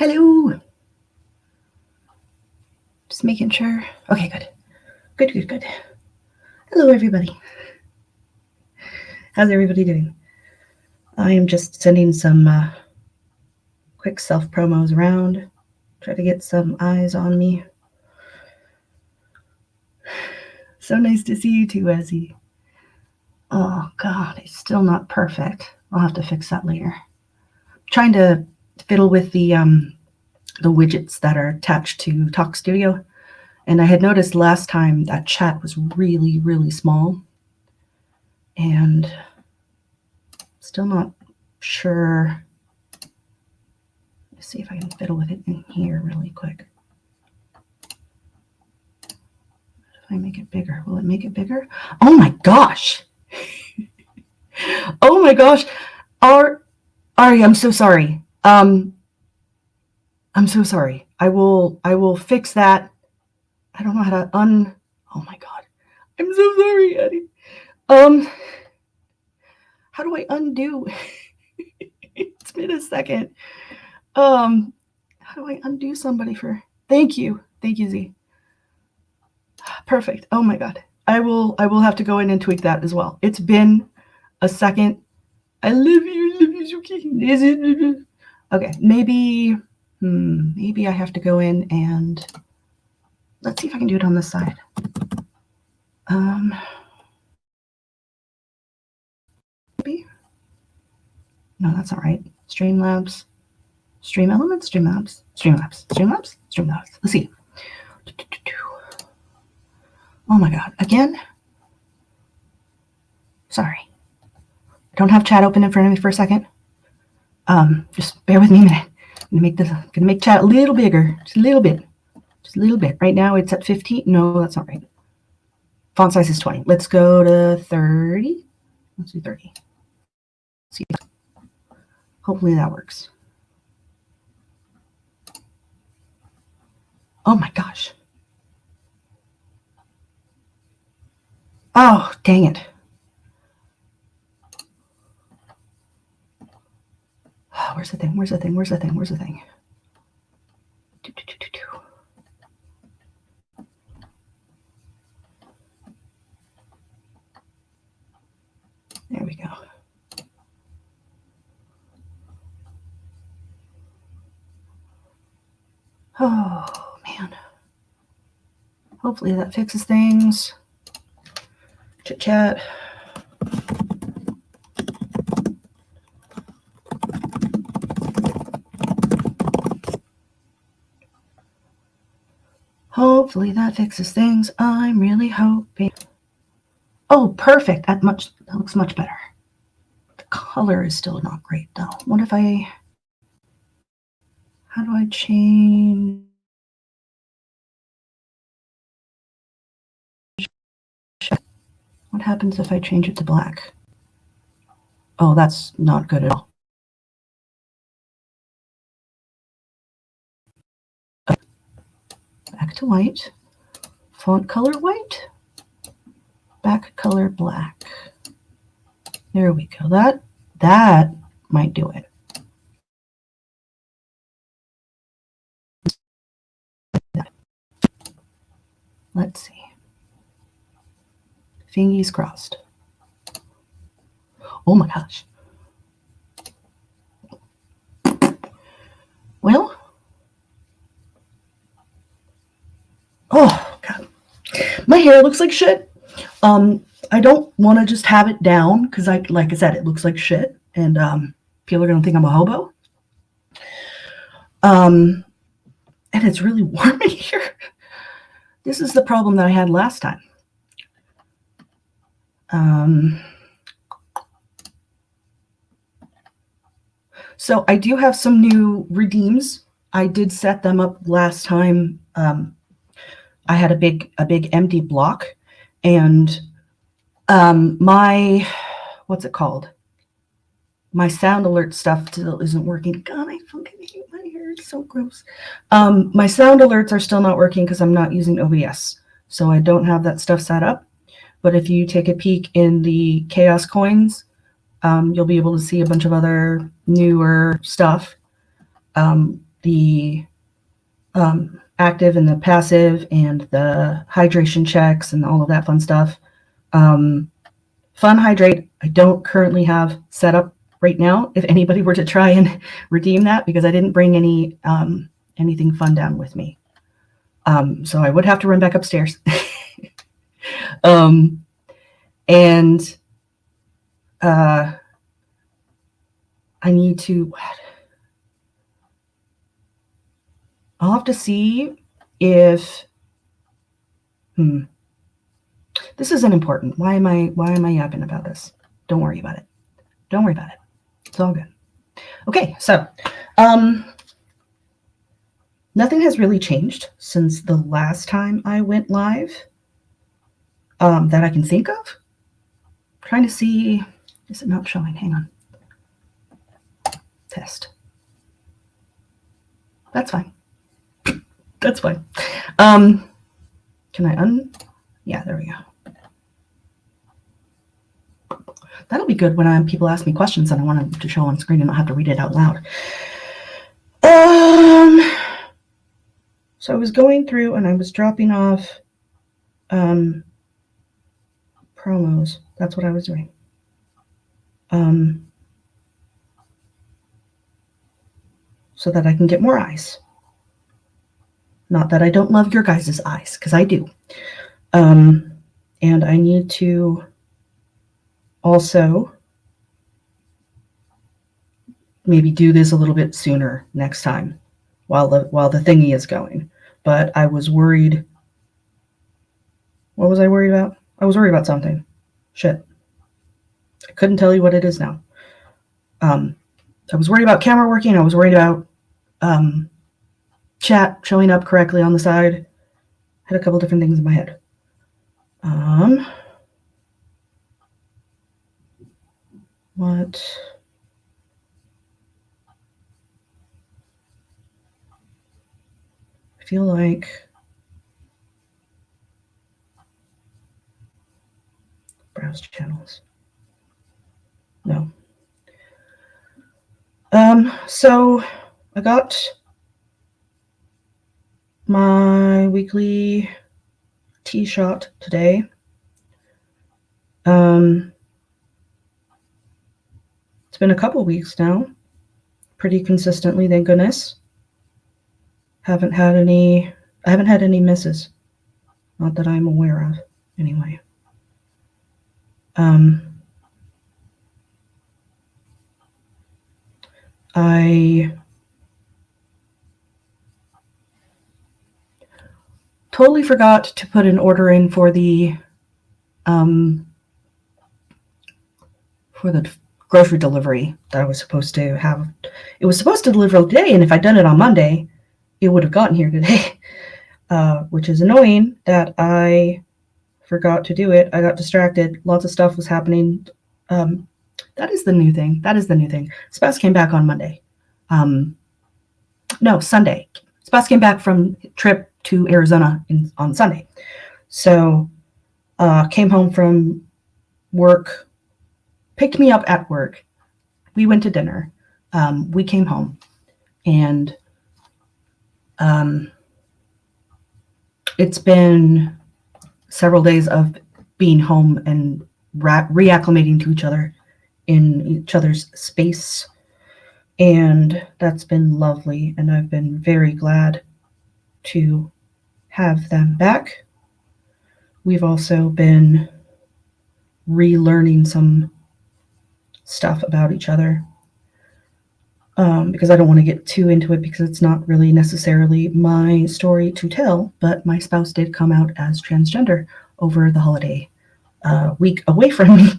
Hello. Just making sure. Okay, good. Good. Hello, everybody. How's everybody doing? I am just sending some quick self promos around. Try to get some eyes on me. So nice to see you too, Ezzy. Oh, God, it's still not perfect. I'll have to fix that later. Trying to fiddle with the widgets that are attached to Talk Studio. And I had noticed last time that chat was really, really small. And still not sure. Let's see if I can fiddle with it in here really quick. If I make it bigger, will it make it bigger? Oh my gosh! Oh my gosh! Ari, I'm so sorry. I'm so sorry. I will fix that. I don't know how to oh my god. I'm so sorry, Eddie. How do I undo? It's been a second. How do I undo somebody for? Thank you, Z. Perfect. Oh my god. I will have to go in and tweak that as well. It's been a second. I love you, Suki. Okay, maybe I have to go in and let's see if I can do it on this side. Maybe. No, that's not right. Streamlabs. Stream Elements? Streamlabs. Let's see. Oh my god. Again? Sorry. I don't have chat open in front of me for a second. Just bear with me a minute. I'm gonna make chat a little bigger. Just a little bit. Right now it's at 15. No, that's not right. Font size is 20. Let's go to 30. Let's do 30. See. Hopefully that works. Oh my gosh. Oh, dang it. Where's the thing? There we go. Oh, man. Hopefully that fixes things. Chit chat. Hopefully that fixes things. I'm really hoping. Oh, perfect. That looks much better. The color is still not great though. What if how do I change? What happens if I change it to black? Oh, that's not good at all. Back to white. Font color white. Back color black. There we go. That might do it. Let's see. Fingies crossed. Oh my gosh. Well, oh god, my hair looks like shit. I don't want to just have it down because, like I said, it looks like shit, and people are gonna think I'm a hobo. And it's really warm in here. This is the problem that I had last time. So I do have some new redeems. I did set them up last time. I had a big empty block, and my what's it called? My sound alert stuff still isn't working. God, I fucking hate my hair. It's so gross. My sound alerts are still not working because I'm not using OBS, so I don't have that stuff set up. But if you take a peek in the Chaos Coins, you'll be able to see a bunch of other newer stuff. the active and the passive and the hydration checks and all of that fun stuff. Fun Hydrate, I don't currently have set up right now if anybody were to try and redeem that, because I didn't bring anything fun down with me. So I would have to run back upstairs. And I need to, I'll have to see if, this isn't important. Why am I yapping about this? Don't worry about it. Don't worry about it. It's all good. Okay, so nothing has really changed since the last time I went live that I can think of. I'm trying to see, is it not showing? Hang on. Test. That's fine. That's fine. Can I yeah, there we go. That'll be good when people ask me questions and I want them to show on screen and not have to read it out loud. So I was going through and I was dropping off promos. That's what I was doing. So that I can get more eyes. Not that I don't love your guys' eyes, because I do. And I need to also maybe do this a little bit sooner next time while the thingy is going. But I was worried. What was I worried about? I was worried about something. Shit. I couldn't tell you what it is now. I was worried about camera working. I was worried about chat showing up correctly on the side. Had a couple different things in my head. What? I feel like browse channels. No. So I got my weekly tea shot today. It's been a couple weeks now, pretty consistently, thank goodness. I haven't had any misses, not that I'm aware of, anyway. I totally forgot to put an order in for the grocery delivery that I was supposed to have. It was supposed to deliver today, and if I'd done it on Monday, it would have gotten here today, which is annoying that I forgot to do it. I got distracted. Lots of stuff was happening. That is the new thing. Spouse came back on Monday. No, Sunday. Spouse came back from trip to Arizona on Sunday. So came home from work, picked me up at work. We went to dinner. We came home, and it's been several days of being home and reacclimating to each other in each other's space. And that's been lovely. And I've been very glad to have them back. We've also been relearning some stuff about each other. Because I don't want to get too into it, because it's not really necessarily my story to tell, but my spouse did come out as transgender over the holiday week away from me,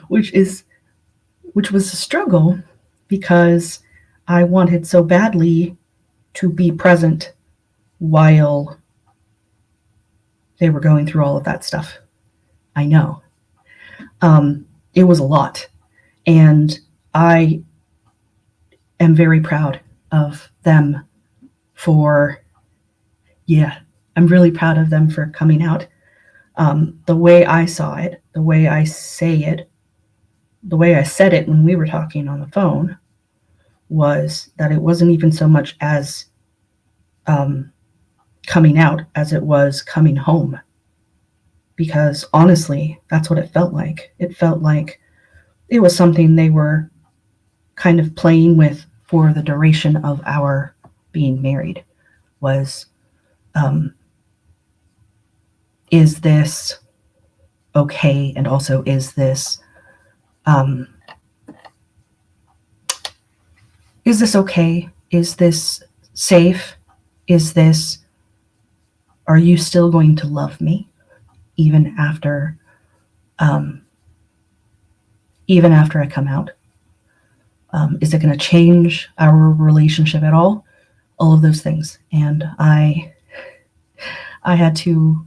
which was a struggle, because I wanted so badly to be present while they were going through all of that stuff. I know. It was a lot, and I am very proud of them I'm really proud of them for coming out. The way I saw it, the way I say it, the way I said it when we were talking on the phone was that it wasn't even so much as coming out as it was coming home. Because honestly, that's what it felt like. It felt like it was something they were kind of playing with for the duration of our being married. Was, is this okay? And also, is this okay? Is this safe? Are you still going to love me even after I come out? Is it going to change our relationship at all? All of those things. And I had to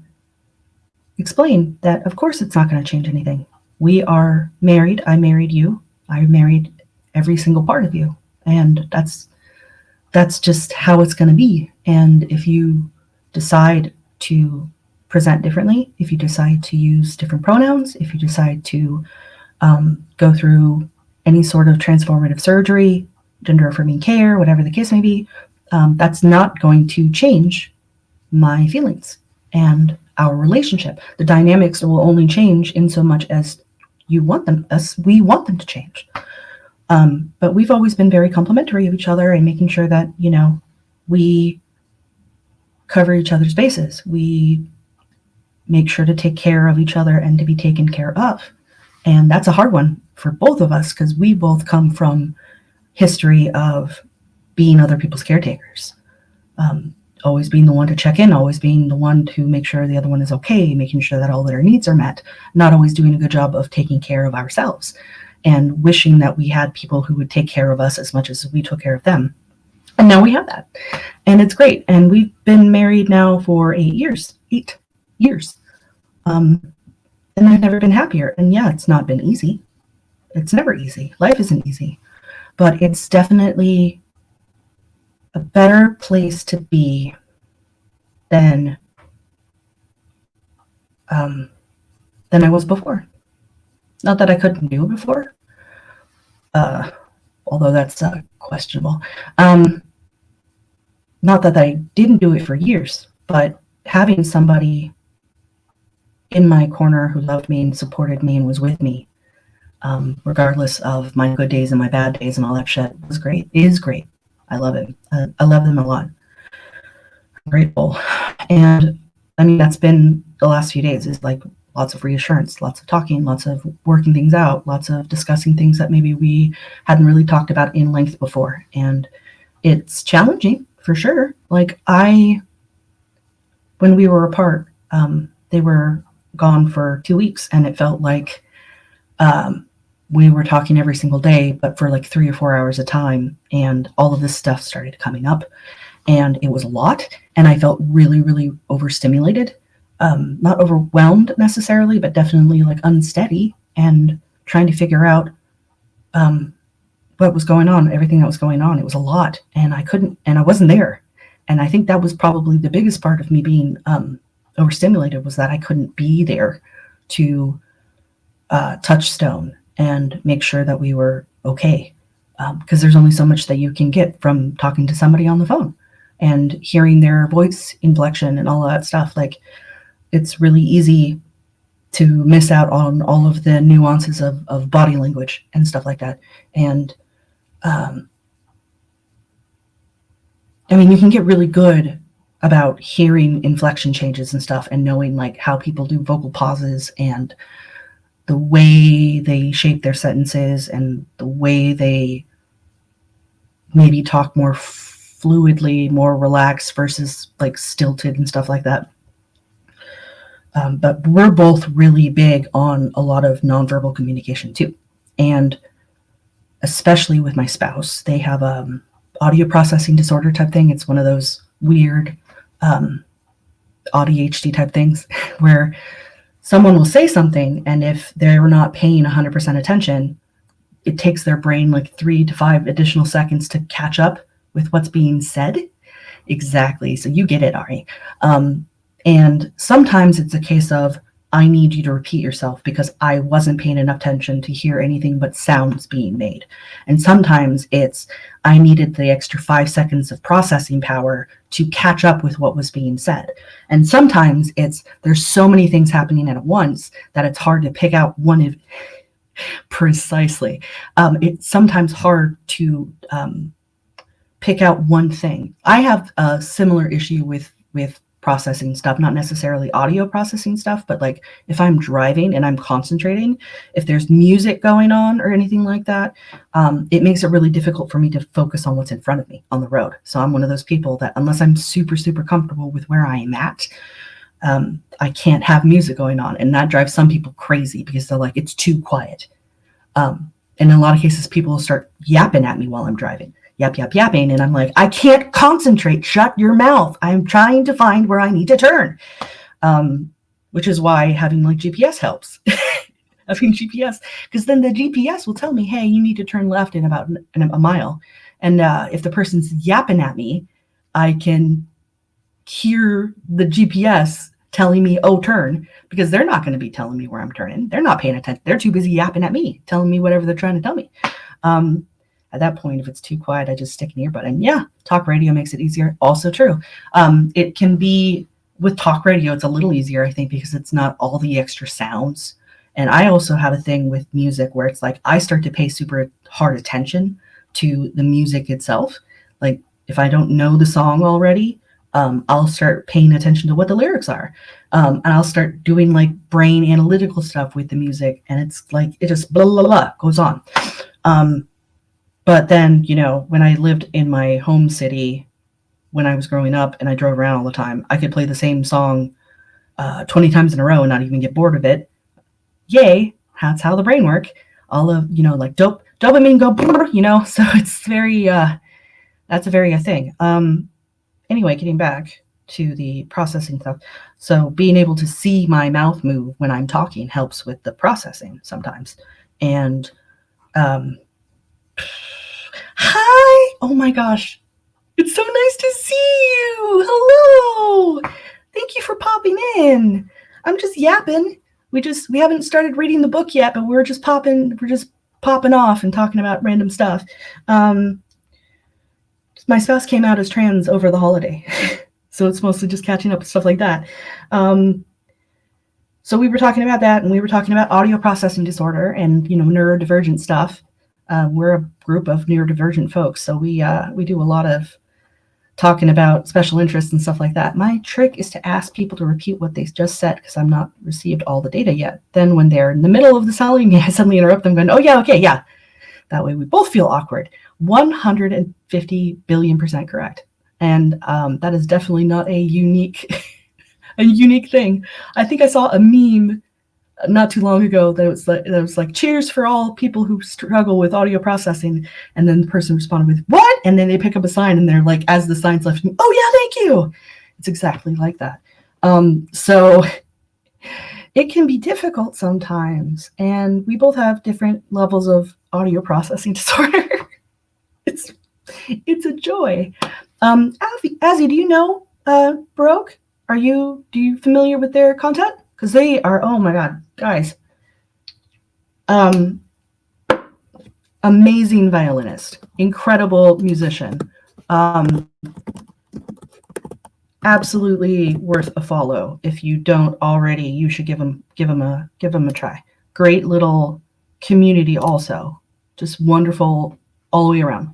explain that, of course, it's not going to change anything. We are married. I married you. I married every single part of you. And that's just how it's going to be. And if you decide to present differently, if you decide to use different pronouns, if you decide to go through any sort of transformative surgery, gender affirming care, whatever the case may be, that's not going to change my feelings and our relationship. The dynamics will only change in so much as we want them to change. But we've always been very complimentary of each other and making sure that, we cover each other's bases. We make sure to take care of each other and to be taken care of. And that's a hard one for both of us because we both come from history of being other people's caretakers. Always being the one to check in, always being the one to make sure the other one is okay, making sure that all their needs are met, not always doing a good job of taking care of ourselves and wishing that we had people who would take care of us as much as we took care of them. And now we have that. And it's great. And we've been married now for 8 years. And I've never been happier. And yeah, it's not been easy. It's never easy. Life isn't easy. But it's definitely a better place to be than I was before. Not that I couldn't do it before, although that's questionable. Not that I didn't do it for years, but having somebody in my corner who loved me and supported me and was with me, regardless of my good days and my bad days and all that shit, was great. It is great. I love it. I love them a lot. I'm grateful. And I mean, that's been the last few days, is like lots of reassurance, lots of talking, lots of working things out, lots of discussing things that maybe we hadn't really talked about in length before. And it's challenging for sure. Like when we were apart, they were gone for 2 weeks and it felt like we were talking every single day, but for like 3 or 4 hours a time. And all of this stuff started coming up and it was a lot. And I felt really, really overstimulated. Not overwhelmed necessarily, but definitely like unsteady and trying to figure out what was going on, everything that was going on. It was a lot and I wasn't there. And I think that was probably the biggest part of me being overstimulated, was that I couldn't be there to touch stone and make sure that we were okay. Because there's only so much that you can get from talking to somebody on the phone and hearing their voice inflection and all of that stuff. Like, it's really easy to miss out on all of the nuances of body language and stuff like that. And I mean, you can get really good about hearing inflection changes and stuff and knowing like how people do vocal pauses and the way they shape their sentences and the way they maybe talk more fluidly, more relaxed versus like stilted and stuff like that. But we're both really big on a lot of nonverbal communication too. And especially with my spouse, they have audio processing disorder type thing. It's one of those weird ADHD type things where someone will say something, and if they're not paying 100% attention, it takes their brain like 3 to 5 additional seconds to catch up with what's being said. Exactly. So you get it, Ari. And sometimes it's a case of I need you to repeat yourself because I wasn't paying enough attention to hear anything but sounds being made. And sometimes it's I needed the extra 5 seconds of processing power to catch up with what was being said. And sometimes it's there's so many things happening at once that it's hard to pick out one of precisely. It's sometimes hard to pick out one thing. I have a similar issue with processing stuff, not necessarily audio processing stuff, but like if I'm driving and I'm concentrating, if there's music going on or anything like that, it makes it really difficult for me to focus on what's in front of me on the road. So I'm one of those people that unless I'm super, super comfortable with where I am at, I can't have music going on. And that drives some people crazy because they're like, it's too quiet. And in a lot of cases, people will start yapping at me while I'm driving. Yapping. And I'm like, I can't concentrate. Shut your mouth. I'm trying to find where I need to turn. Which is why having like GPS helps. Having GPS, because then the GPS will tell me, hey, you need to turn left in about a mile. And if the person's yapping at me, I can hear the GPS telling me, oh, turn, because they're not going to be telling me where I'm turning. They're not paying attention. They're too busy yapping at me, telling me whatever they're trying to tell me. At that point, if it's too quiet, I just stick an earbud in. Yeah, talk radio makes it easier. Also true. It can be with talk radio, it's a little easier, I think, because it's not all the extra sounds. And I also have a thing with music where it's like I start to pay super hard attention to the music itself. Like if I don't know the song already, I'll start paying attention to what the lyrics are. And I'll start doing like brain analytical stuff with the music. And it's like, it just blah, blah, blah goes on. But then, you know, when I lived in my home city, when I was growing up and I drove around all the time, I could play the same song 20 times in a row and not even get bored of it. Yay, that's how the brain works. All of, you know, like dopamine go, you know, so it's very, that's a very a thing. Anyway, getting back to the processing stuff. So being able to see my mouth move when I'm talking helps with the processing sometimes. And, hi, oh my gosh, it's so nice to see you. Hello, thank you for popping in. I'm just yapping. We haven't started reading the book yet, but we're just popping off and talking about random stuff. My spouse came out as trans over the holiday, so it's mostly just catching up with stuff like that. So we were talking about that, and we were talking about audio processing disorder and, you know, neurodivergent stuff. We're a group of neurodivergent folks, so we do a lot of talking about special interests and stuff like that. My trick is to ask people to repeat what they just said because I'm not received all the data yet. Then when they're in the middle of the selling, I suddenly interrupt them going, oh yeah, okay, yeah. That way we both feel awkward. 150 billion% correct. And that is definitely not a unique thing. I think I saw a meme not too long ago that was like cheers for all people who struggle with audio processing, and then the person responded with what, and then they pick up a sign and they're like, as the sign's left, oh yeah, thank you. It's exactly like that. So it can be difficult sometimes, and we both have different levels of audio processing disorder. It's a joy. Azzy, do you know Baroque? Do you familiar with their content? Because they are, oh my God, guys. Amazing violinist, incredible musician. Absolutely worth a follow. If you don't already, you should give them a try. Great little community also. Just wonderful all the way around.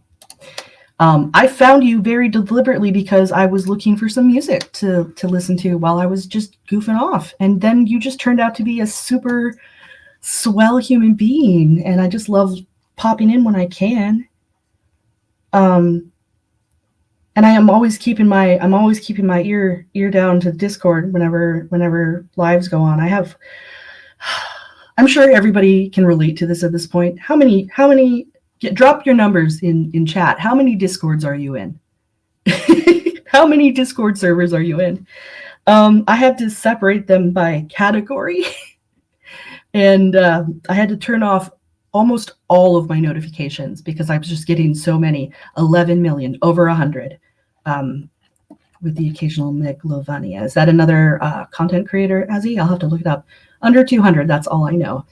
I found you very deliberately because I was looking for some music to listen to while I was just goofing off. And then you just turned out to be a super swell human being. And I just love popping in when I can. And I'm always keeping my ear down to Discord whenever lives go on. I'm sure everybody can relate to this at this point. How many drop your numbers in chat. How many Discords are you in? How many Discord servers are you in? I had to separate them by category. And I had to turn off almost all of my notifications because I was just getting so many. 11 million, over 100. with the occasional megalovania. Is that another content creator, Azzy? I'll have to look it up. Under 200, that's all I know.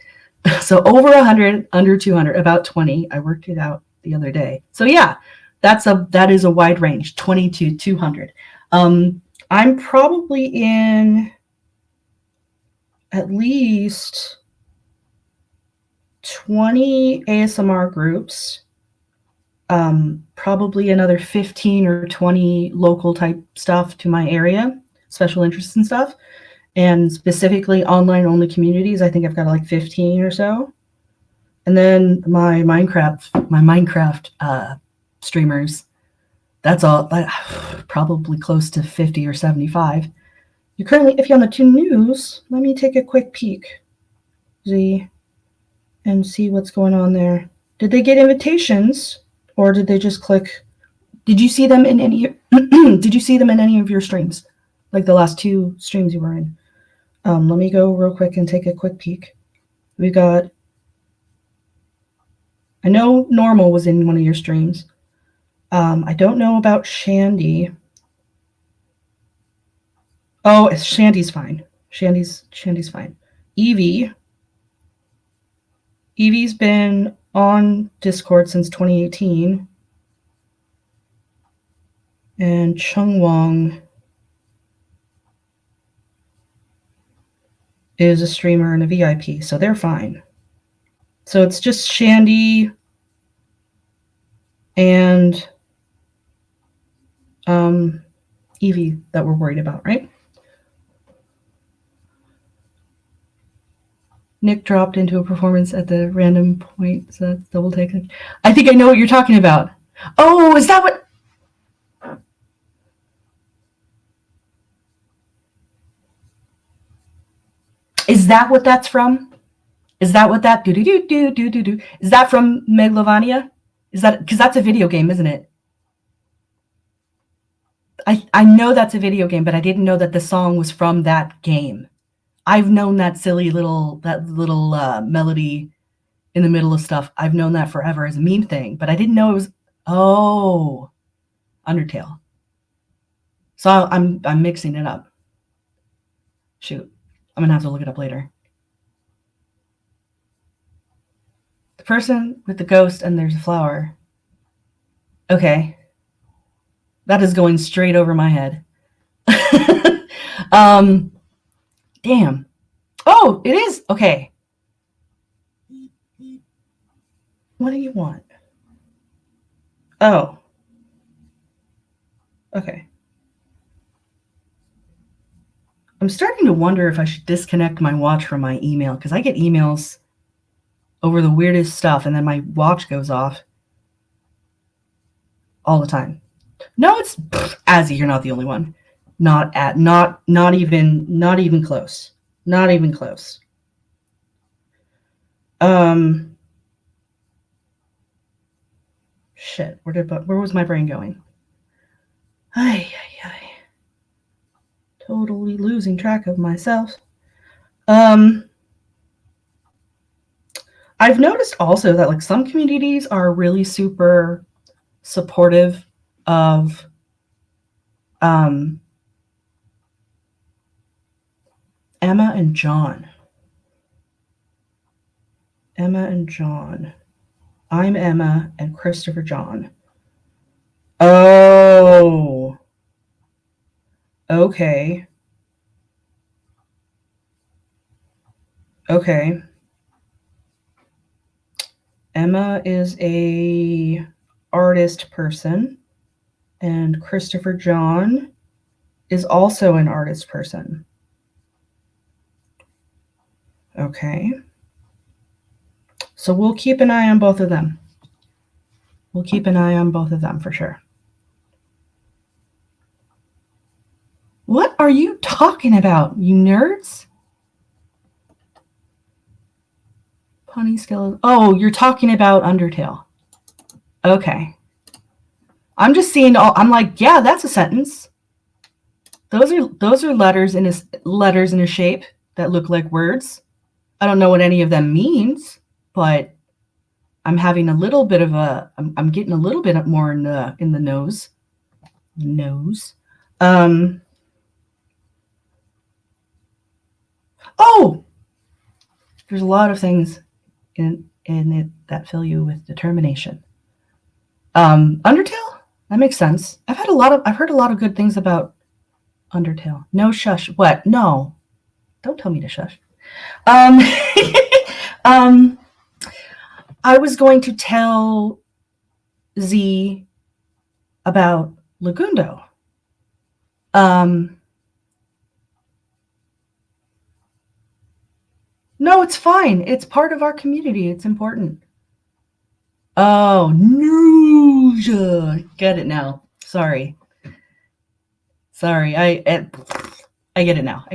So over 100, under 200, about 20. I worked it out the other day. So yeah, that is a wide range, 20 to 200. I'm probably in at least 20 ASMR groups, probably another 15 or 20 local type stuff to my area, special interests and stuff, and specifically online only communities. I think I've got like 15 or so. And then my Minecraft streamers, that's all, probably close to 50 or 75. You're currently, if you're on the 2 News, let me take a quick peek, Z, and see what's going on there. Did they get invitations, or did they just click? Did you see them in any? Did you see them in any of your streams, like the last 2 streams you were in? Let me go real quick and take a quick peek. We got. I know Normal was in one of your streams. I don't know about Shandy. Oh, Shandy's fine. Shandy's fine. Evie's been on Discord since 2018. And Chung Wong is a streamer and a VIP, so they're fine. So it's just Shandy and Evie that we're worried about, right? Nick dropped into a performance at the random point, so that's double take. I think I know what you're talking about. Oh, is that what? Is that what that's from? Is that what that do? Is that from Megalovania? Is that because that's a video game, isn't it? I know that's a video game, but I didn't know that the song was from that game. I've known that silly little melody in the middle of stuff. I've known that forever as a meme thing, but I didn't know it was Undertale. So I'm mixing it up. Shoot, I'm gonna have to look it up later. The person with the ghost and there's a flower. Okay. That is going straight over my head. Damn. Oh, it is. Okay. What do you want? Oh. Okay. I'm starting to wonder if I should disconnect my watch from my email, because I get emails over the weirdest stuff and then my watch goes off all the time. No, it's Azzy, you're not the only one. Not even close. Not even close. Shit, where was my brain going? Ay. Totally losing track of myself. I've noticed also that like some communities are really super supportive of Emma and John. I'm Emma and Christopher John. Oh. Okay. Emma is a artist person, and Christopher John is also an artist person. Okay. So we'll keep an eye on both of them. For sure. What are you talking about, you nerds? Pony skeleton. Oh, you're talking about Undertale. Okay. I'm just seeing I'm like, yeah, that's a sentence. Those are letters in a shape that look like words. I don't know what any of them means, but I'm having a little bit of I'm getting a little bit more in the nose. Oh, there's a lot of things in it that fill you with determination. Undertale? That makes sense. I've heard a lot of good things about Undertale. No shush. What? No. Don't tell me to shush. Um, um, I was going to tell Z about Lagundo. No, it's fine. It's part of our community. It's important. Oh, no. Get it now. Sorry. I get it now.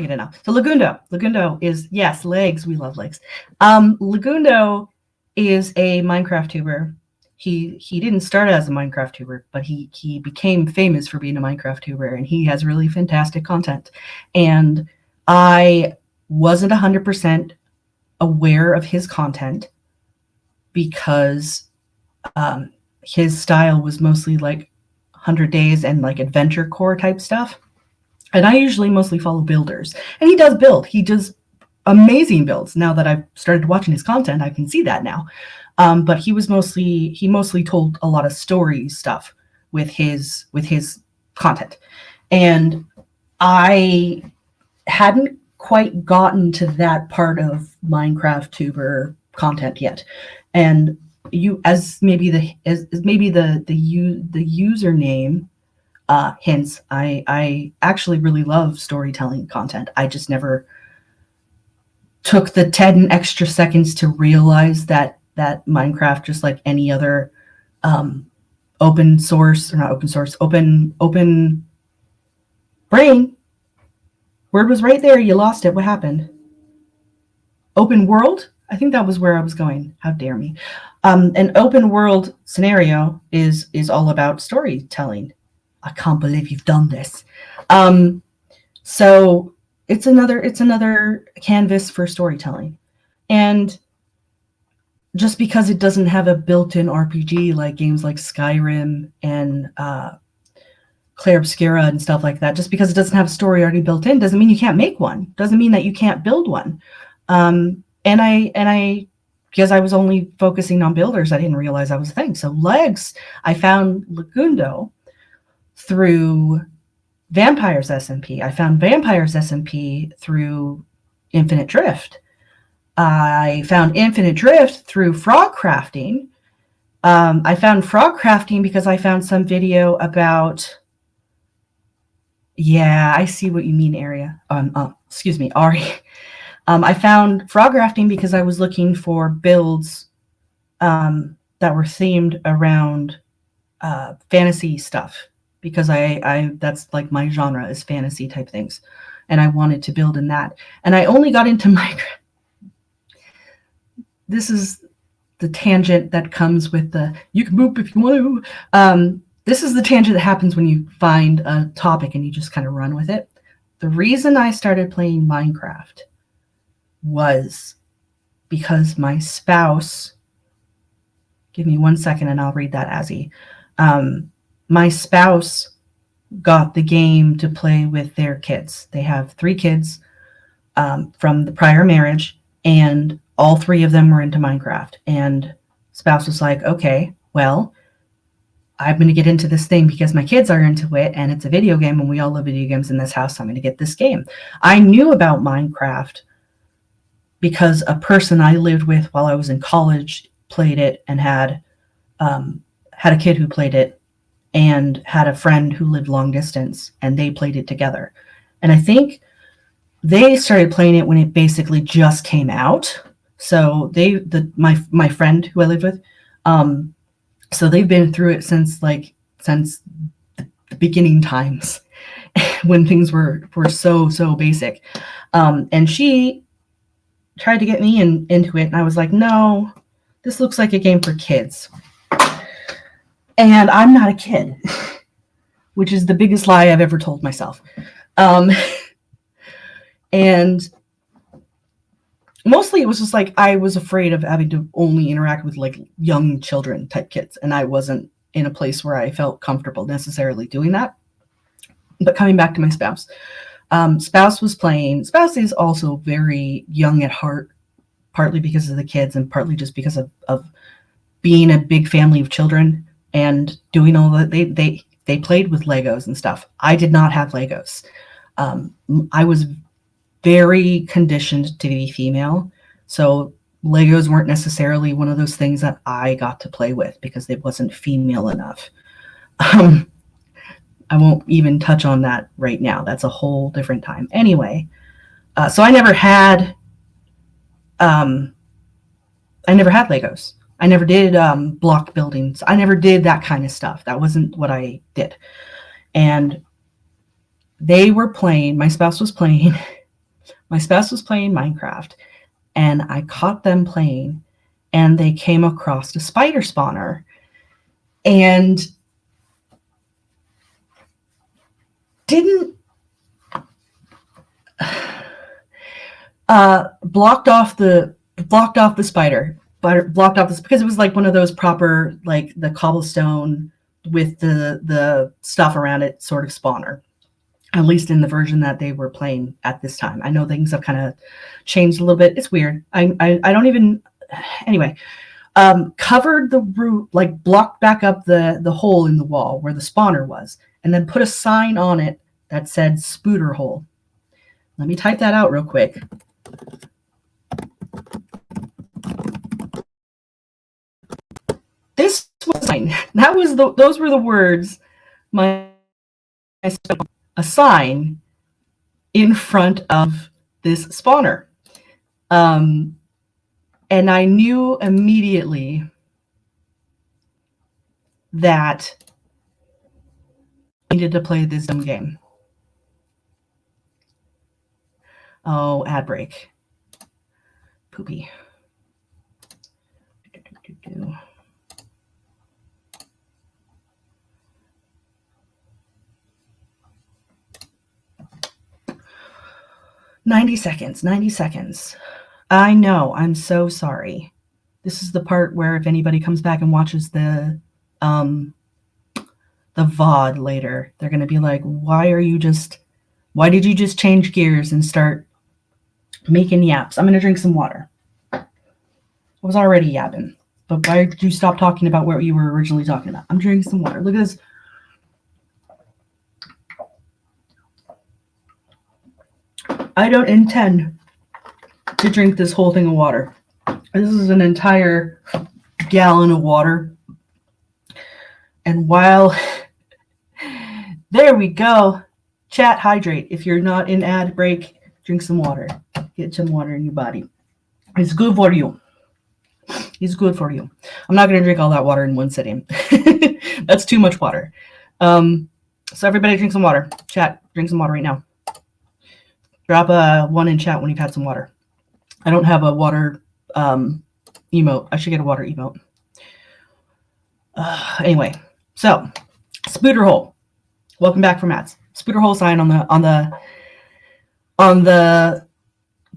So Lagundo is, yes, legs. We love legs. Lagundo is a Minecraft tuber. He didn't start as a Minecraft tuber, but he became famous for being a Minecraft tuber, and he has really fantastic content. And I wasn't 100% aware of his content because his style was mostly like 100 Days and like adventure core type stuff. And I usually mostly follow builders. And he does build. He does amazing builds. Now that I've started watching his content, I can see that now. But he mostly told a lot of story stuff with his content. And I hadn't quite gotten to that part of Minecraft tuber content yet. And you, as maybe the username hints, I actually really love storytelling content. I just never took the 10 extra seconds to realize that Minecraft, just like any other open brain. Word was right there. You lost it. What happened? Open world? I think that was where I was going. How dare me? An open world scenario is all about storytelling. I can't believe you've done this. So it's another canvas for storytelling. And just because it doesn't have a built-in RPG like games like Skyrim and Clair Obscura and stuff like that, just because it doesn't have a story already built in, doesn't mean you can't make one. Doesn't mean that you can't build one. And I because I was only focusing on builders, I didn't realize that was a thing. So legs, I found Lagundo through Vampires SMP. I found Vampires SMP through Infinite Drift. I found Infinite Drift through frog crafting. I found frog crafting because I found some video about. Yeah, I see what you mean, Ari. I found frog crafting because I was looking for builds that were themed around fantasy stuff, because I that's like my genre is fantasy type things, and I wanted to build in that. And I only got into Minecraft. This is the tangent that comes with the you can boop if you want to. This is the tangent that happens when you find a topic and you just kind of run with it. The reason I started playing Minecraft was because my spouse, give me 1 second and I'll read that, Azzy. My spouse got the game to play with their kids. They have 3 kids from the prior marriage, and all 3 of them were into Minecraft. And spouse was like, okay, well, I'm going to get into this thing because my kids are into it, and it's a video game, and we all love video games in this house, so I'm going to get this game. I knew about Minecraft because a person I lived with while I was in college played it and had a kid who played it and had a friend who lived long distance, and they played it together. And I think they started playing it when it basically just came out. So my friend who I lived with, so they've been through it since the beginning times when things were so basic. And she tried to get me into it, and I was like, no, this looks like a game for kids. And I'm not a kid, which is the biggest lie I've ever told myself. And mostly it was just like I was afraid of having to only interact with like young children type kids, and I wasn't in a place where I felt comfortable necessarily doing that. But coming back to my spouse, spouse was playing. Spouse is also very young at heart, partly because of the kids and partly just because of being a big family of children and doing all that. They played with Legos and stuff. I did not have Legos. I was very conditioned to be female, so Legos weren't necessarily one of those things that I got to play with because it wasn't female enough. Um, I won't even touch on that right now. That's a whole different time. Anyway, so um, I never had Legos. I never did block buildings. I never did that kind of stuff. That wasn't what I did. And they were playing. My spouse was playing. My spouse was playing Minecraft, and I caught them playing, and they came across a spider spawner, and didn't blocked off the spider, but blocked off this because it was like one of those proper, like the cobblestone with the stuff around it sort of spawner, at least in the version that they were playing at this time. I know things have kind of changed a little bit. It's weird. I don't even, anyway, covered the root, like blocked back up the hole in the wall where the spawner was, and then put a sign on it that said Spooter Hole. Let me type that out real quick. This was mine. Those were the words. A sign in front of this spawner, and I knew immediately that I needed to play this dumb game. Oh, ad break. Poopy. 90 seconds, 90 seconds. I know, I'm so sorry. This is the part where if anybody comes back and watches the VOD later, they're going to be like, why did you just change gears and start making yaps? I'm going to drink some water. I was already yapping, but why did you stop talking about what you were originally talking about? I'm drinking some water. Look at this. I don't intend to drink this whole thing of water. This is an entire gallon of water. And while there we go, chat, hydrate. If you're not in ad break, drink some water. Get some water in your body. It's good for you. It's good for you. I'm not going to drink all that water in one sitting. That's too much water. So everybody drink some water. Chat, drink some water right now. Drop a 1 in chat when you've had some water. I don't have a water emote. I should get a water emote. Anyway, so Spooter Hole. Welcome back from ads. Spooter Hole sign on the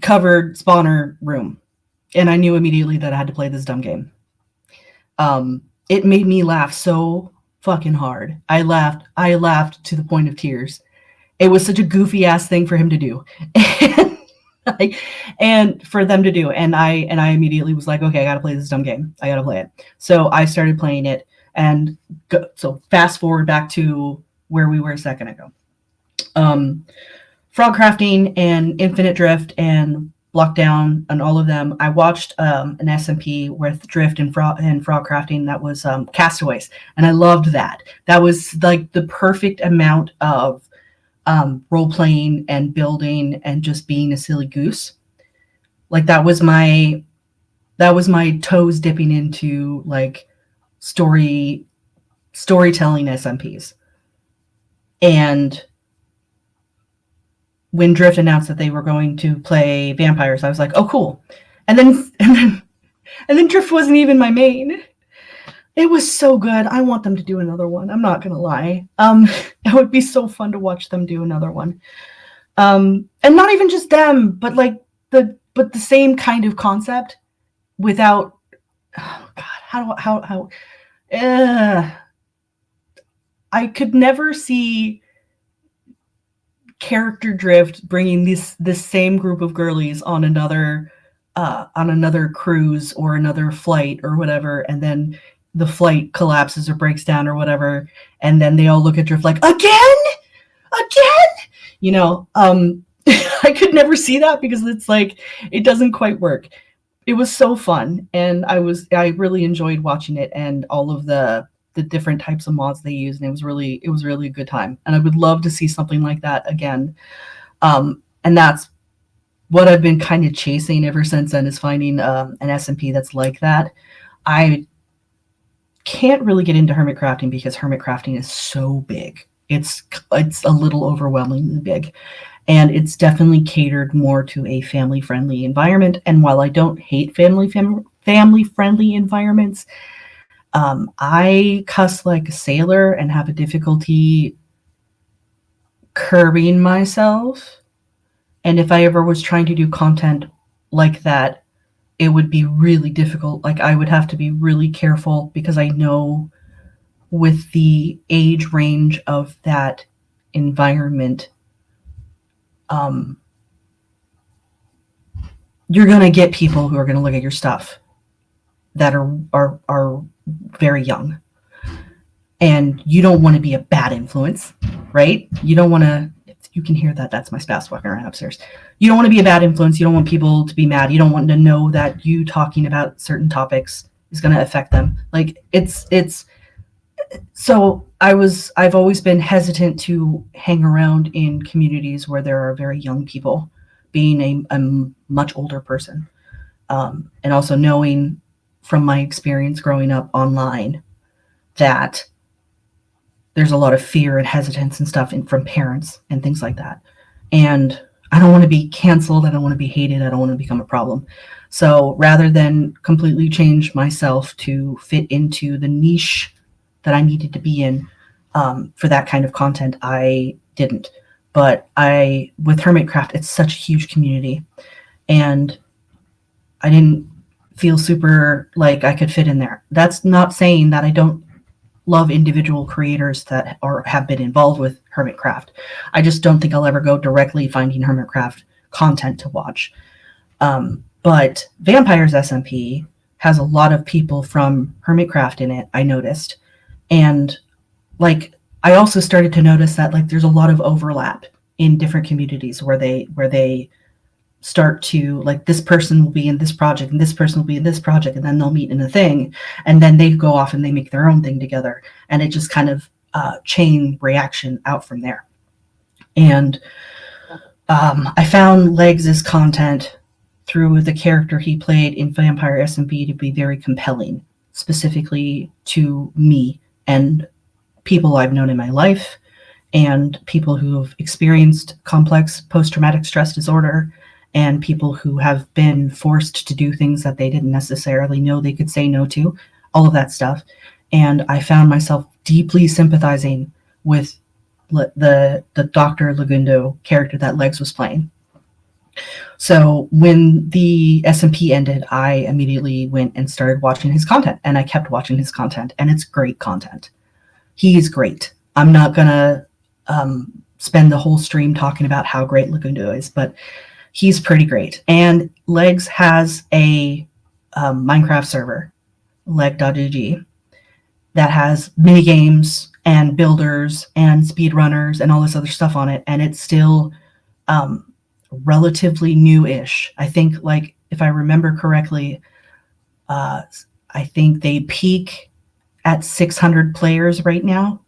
covered spawner room, and I knew immediately that I had to play this dumb game. It made me laugh so fucking hard. I laughed to the point of tears. It was such a goofy ass thing for him to do, and for them to do. And I immediately was like, okay, I gotta play this dumb game. I gotta play it. So I started playing it, and so fast forward back to where we were a second ago. Frog crafting and infinite drift and lockdown and all of them. I watched an SMP with drift and frog crafting that was Castaways, and I loved that. That was like the perfect amount of role playing and building and just being a silly goose. Like that was my toes dipping into like storytelling SMPs. And when Drift announced that they were going to play vampires, I was like, oh cool. And then Drift wasn't even my main. It was so good. I want them to do another one. I'm not gonna lie. It would be so fun to watch them do another one. And not even just them, but like the same kind of concept without. Oh God, how? I could never see character drift, bringing this same group of girlies on another cruise or another flight or whatever, and then the flight collapses or breaks down or whatever, and then they all look at Drift like, again, you know. I could never see that because it's like it doesn't quite work. It was so fun, and I really enjoyed watching it and all of the different types of mods they used, and it was really a good time. And I would love to see something like that again. And that's what I've been kind of chasing ever since then, is finding an SMP that's like that. I can't really get into hermit crafting because hermit crafting is so big. It's a little overwhelmingly big. And it's definitely catered more to a family-friendly environment. And while I don't hate family-friendly environments, I cuss like a sailor and have a difficulty curbing myself. And if I ever was trying to do content like that, it would be really difficult. Like, I would have to be really careful because I know with the age range of that environment, you're going to get people who are going to look at your stuff that are very young. And you don't want to be a bad influence, right? You don't want to, you can hear that. That's my spouse walking around upstairs. You don't want to be a bad influence. You don't want people to be mad. You don't want to know that you talking about certain topics is going to affect them. Like, it's, so I've always been hesitant to hang around in communities where there are very young people, being a much older person. And also knowing from my experience growing up online that there's a lot of fear and hesitance and stuff from parents and things like that. And I don't want to be canceled. I don't want to be hated. I don't want to become a problem. So rather than completely change myself to fit into the niche that I needed to be in for that kind of content, I didn't. But with Hermitcraft, it's such a huge community, and I didn't feel super like I could fit in there. That's not saying that I don't love individual creators that have been involved with Hermitcraft. I just don't think I'll ever go directly finding Hermitcraft content to watch. But Vampires SMP has a lot of people from Hermitcraft in it, I noticed. And like, I also started to notice that like there's a lot of overlap in different communities where they start to, like, this person will be in this project and this person will be in this project, and then they'll meet in a thing, and then they go off and they make their own thing together, and it just kind of chain reaction out from there. And I found Legs' content through the character he played in Vampire SMP to be very compelling, specifically to me and people I've known in my life, and people who have experienced complex post-traumatic stress disorder, and people who have been forced to do things that they didn't necessarily know they could say no to, all of that stuff. And I found myself deeply sympathizing with the Dr. Lagundo character that Legs was playing. So when the SMP ended, I immediately went and started watching his content, and I kept watching his content, and it's great content. He is great. I'm not gonna spend the whole stream talking about how great Lagundo is, but he's pretty great. And Legs has a Minecraft server, leg.gg, that has mini games and builders and speedrunners and all this other stuff on it, and it's still relatively new-ish. I think, like, if I remember correctly, I think they peak at 600 players right now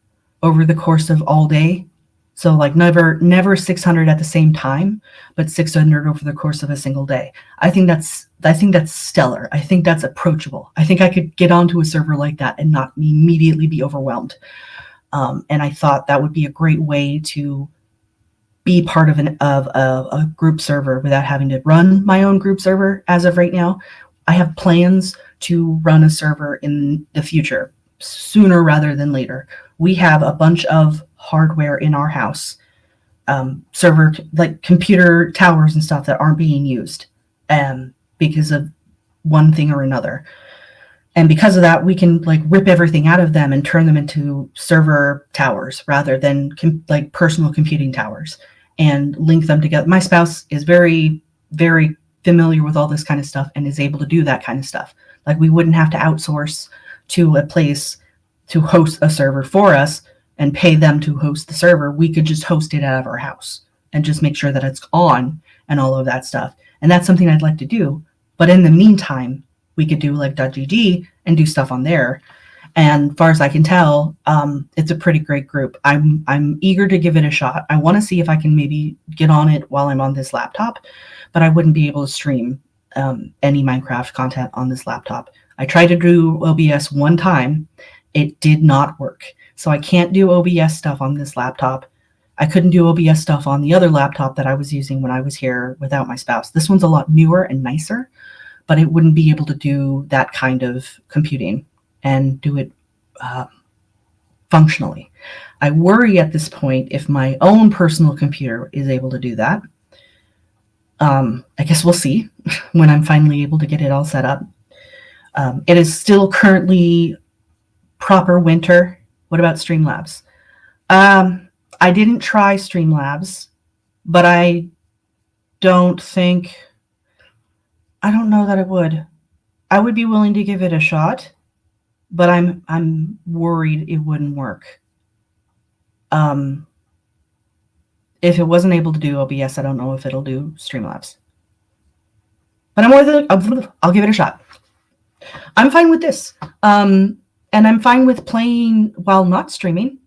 over the course of all day. So like never 600 at the same time, but 600 over the course of a single day. I think that's stellar. I think that's approachable. I think I could get onto a server like that and not immediately be overwhelmed. And I thought that would be a great way to be part of a group server without having to run my own group server as of right now. I have plans to run a server in the future, sooner rather than later. We have a bunch of hardware in our house, server, like computer towers and stuff that aren't being used because of one thing or another. And because of that, we can like rip everything out of them and turn them into server towers rather than like personal computing towers. and link them together. My spouse is very, very familiar with all this kind of stuff and is able to do that kind of stuff. Like, we wouldn't have to outsource to a place to host a server for us and pay them to host the server. We could just host it out of our house and just make sure that it's on and all of that stuff. And that's something I'd like to do. But in the meantime, we could do like .gg and do stuff on there. And as far as I can tell, it's a pretty great group. I'm eager to give it a shot. I want to see if I can maybe get on it while I'm on this laptop, but I wouldn't be able to stream any Minecraft content on this laptop. I tried to do OBS one time. It did not work. So I can't do OBS stuff on this laptop. I couldn't do OBS stuff on the other laptop that I was using when I was here without my spouse. This one's a lot newer and nicer, but it wouldn't be able to do that kind of computing and do it functionally. I worry at this point if my own personal computer is able to do that. I guess we'll see when I'm finally able to get it all set up. It is still currently proper winter. What about Streamlabs? I didn't try Streamlabs, but I don't know that I would. I would be willing to give it a shot, but I'm worried it wouldn't work. If it wasn't able to do OBS, I don't know if it'll do Streamlabs. But I'll give it a shot. I'm fine with this. And I'm fine with playing while not streaming.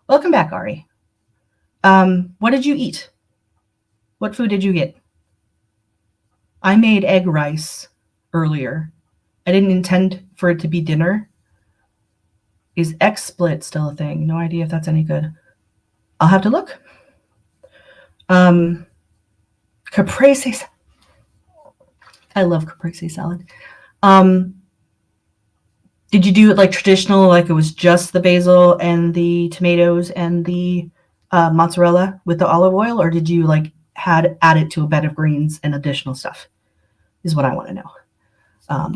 Welcome back, Ari. What did you eat? What food did you get? I made egg rice earlier. I didn't intend for it to be dinner. Is XSplit still a thing? No idea if that's any good. I'll have to look. Caprese. I love caprese salad. Did you do it like traditional, like it was just the basil and the tomatoes and the mozzarella with the olive oil, or did you like add it to a bed of greens and additional stuff? Is what I want to know.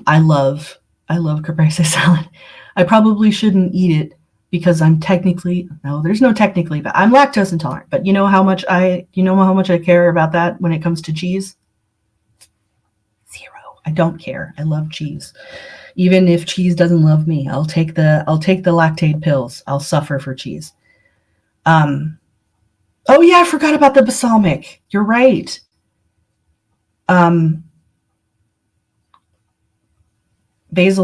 I love caprese salad. I probably shouldn't eat it because I'm there's no technically, but I'm lactose intolerant. But you know how much I care about that when it comes to cheese? Zero. I don't care. I love cheese. Even if cheese doesn't love me, I'll take the lactate pills. I'll suffer for cheese. Oh yeah, I forgot about the balsamic. You're right. Basil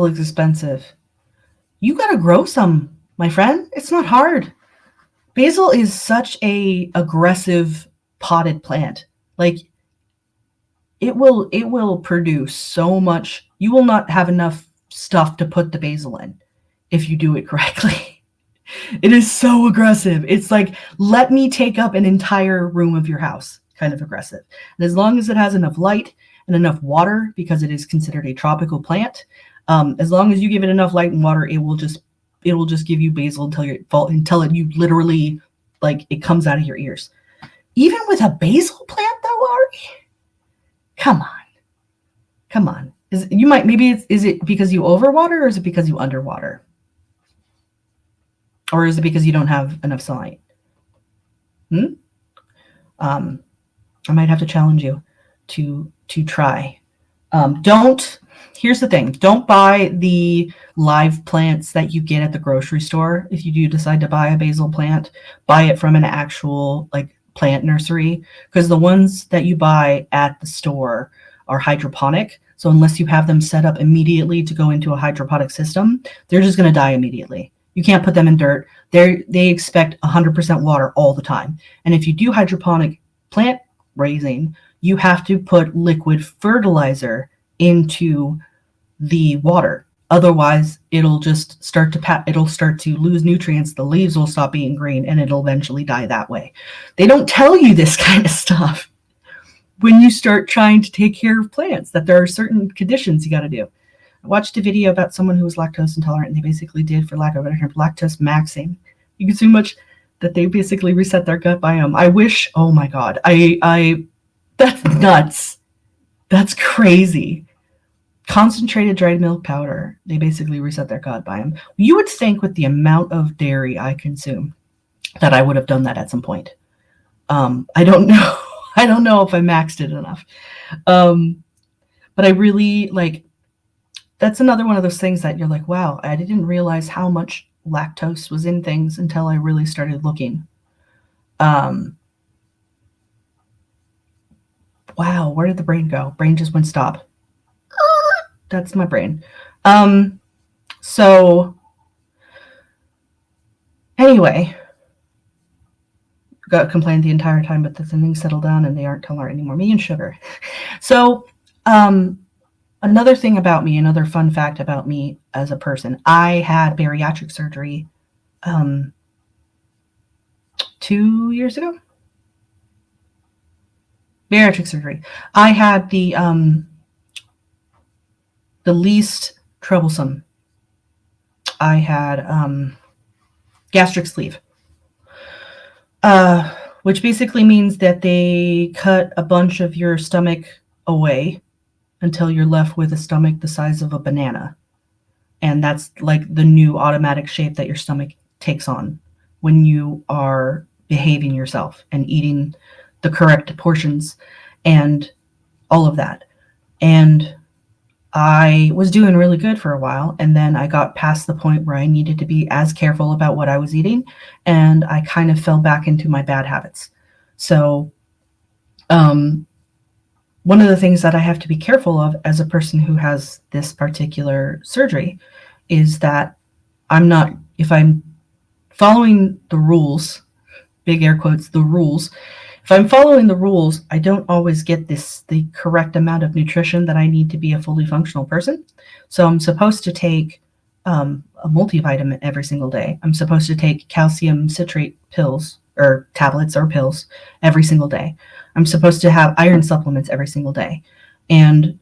is expensive. You gotta grow some, my friend. It's not hard. Basil is such a aggressive potted plant. Like it will produce so much. You will not have enough stuff to put the basil in if you do it correctly. It is so aggressive. It's like, let me take up an entire room of your house, kind of aggressive. And as long as it has enough light and enough water, because it is considered a tropical plant, as long as you give it enough light and water, it will just give you basil until you literally, like, it comes out of your ears. Even with a basil plant though, Ari? Come on. Is it because you overwater, or is it because you underwater? Or is it because you don't have enough sunlight? I might have to challenge you to try. Here's the thing. Don't buy the live plants that you get at the grocery store. If you do decide to buy a basil plant, buy it from an actual like plant nursery, because the ones that you buy at the store are hydroponic. So unless you have them set up immediately to go into a hydroponic system, they're just going to die immediately. You can't put them in dirt. They expect 100% water all the time. And if you do hydroponic plant raising, you have to put liquid fertilizer into the water. Otherwise, it'll just start to lose nutrients. The leaves will stop being green, and it'll eventually die that way. They don't tell you this kind of stuff when you start trying to take care of plants, that there are certain conditions you got to do. I watched a video about someone who was lactose intolerant, and they basically did, for lack of a better term, lactose maxing. You consume much that they basically reset their gut biome. I wish, oh my God, that's nuts. That's crazy. Concentrated dried milk powder, they basically reset their gut biome. You would think with the amount of dairy I consume that I would have done that at some point. I don't know. I don't know if I maxed it enough. But I really like, that's another one of those things that you're like, wow, I didn't realize how much lactose was in things until I really started looking. Wow, where did the brain go? Brain just went stop. That's my brain. So anyway, got complained the entire time, but the things settled down and they aren't tolerant anymore. Me and sugar. So another thing about me, another fun fact about me as a person, I had bariatric surgery 2 years ago. Bariatric surgery. I had the least troublesome. I had gastric sleeve, which basically means that they cut a bunch of your stomach away until you're left with a stomach the size of a banana. And that's like the new automatic shape that your stomach takes on when you are behaving yourself and eating the correct portions and all of that. And I was doing really good for a while, and then I got past the point where I needed to be as careful about what I was eating, and I kind of fell back into my bad habits. So one of the things that I have to be careful of as a person who has this particular surgery is that if I'm following the rules, big air quotes, the rules, if I'm following the rules, I don't always get the correct amount of nutrition that I need to be a fully functional person. So I'm supposed to take a multivitamin every single day. I'm supposed to take calcium citrate pills or tablets or pills every single day. I'm supposed to have iron supplements every single day. And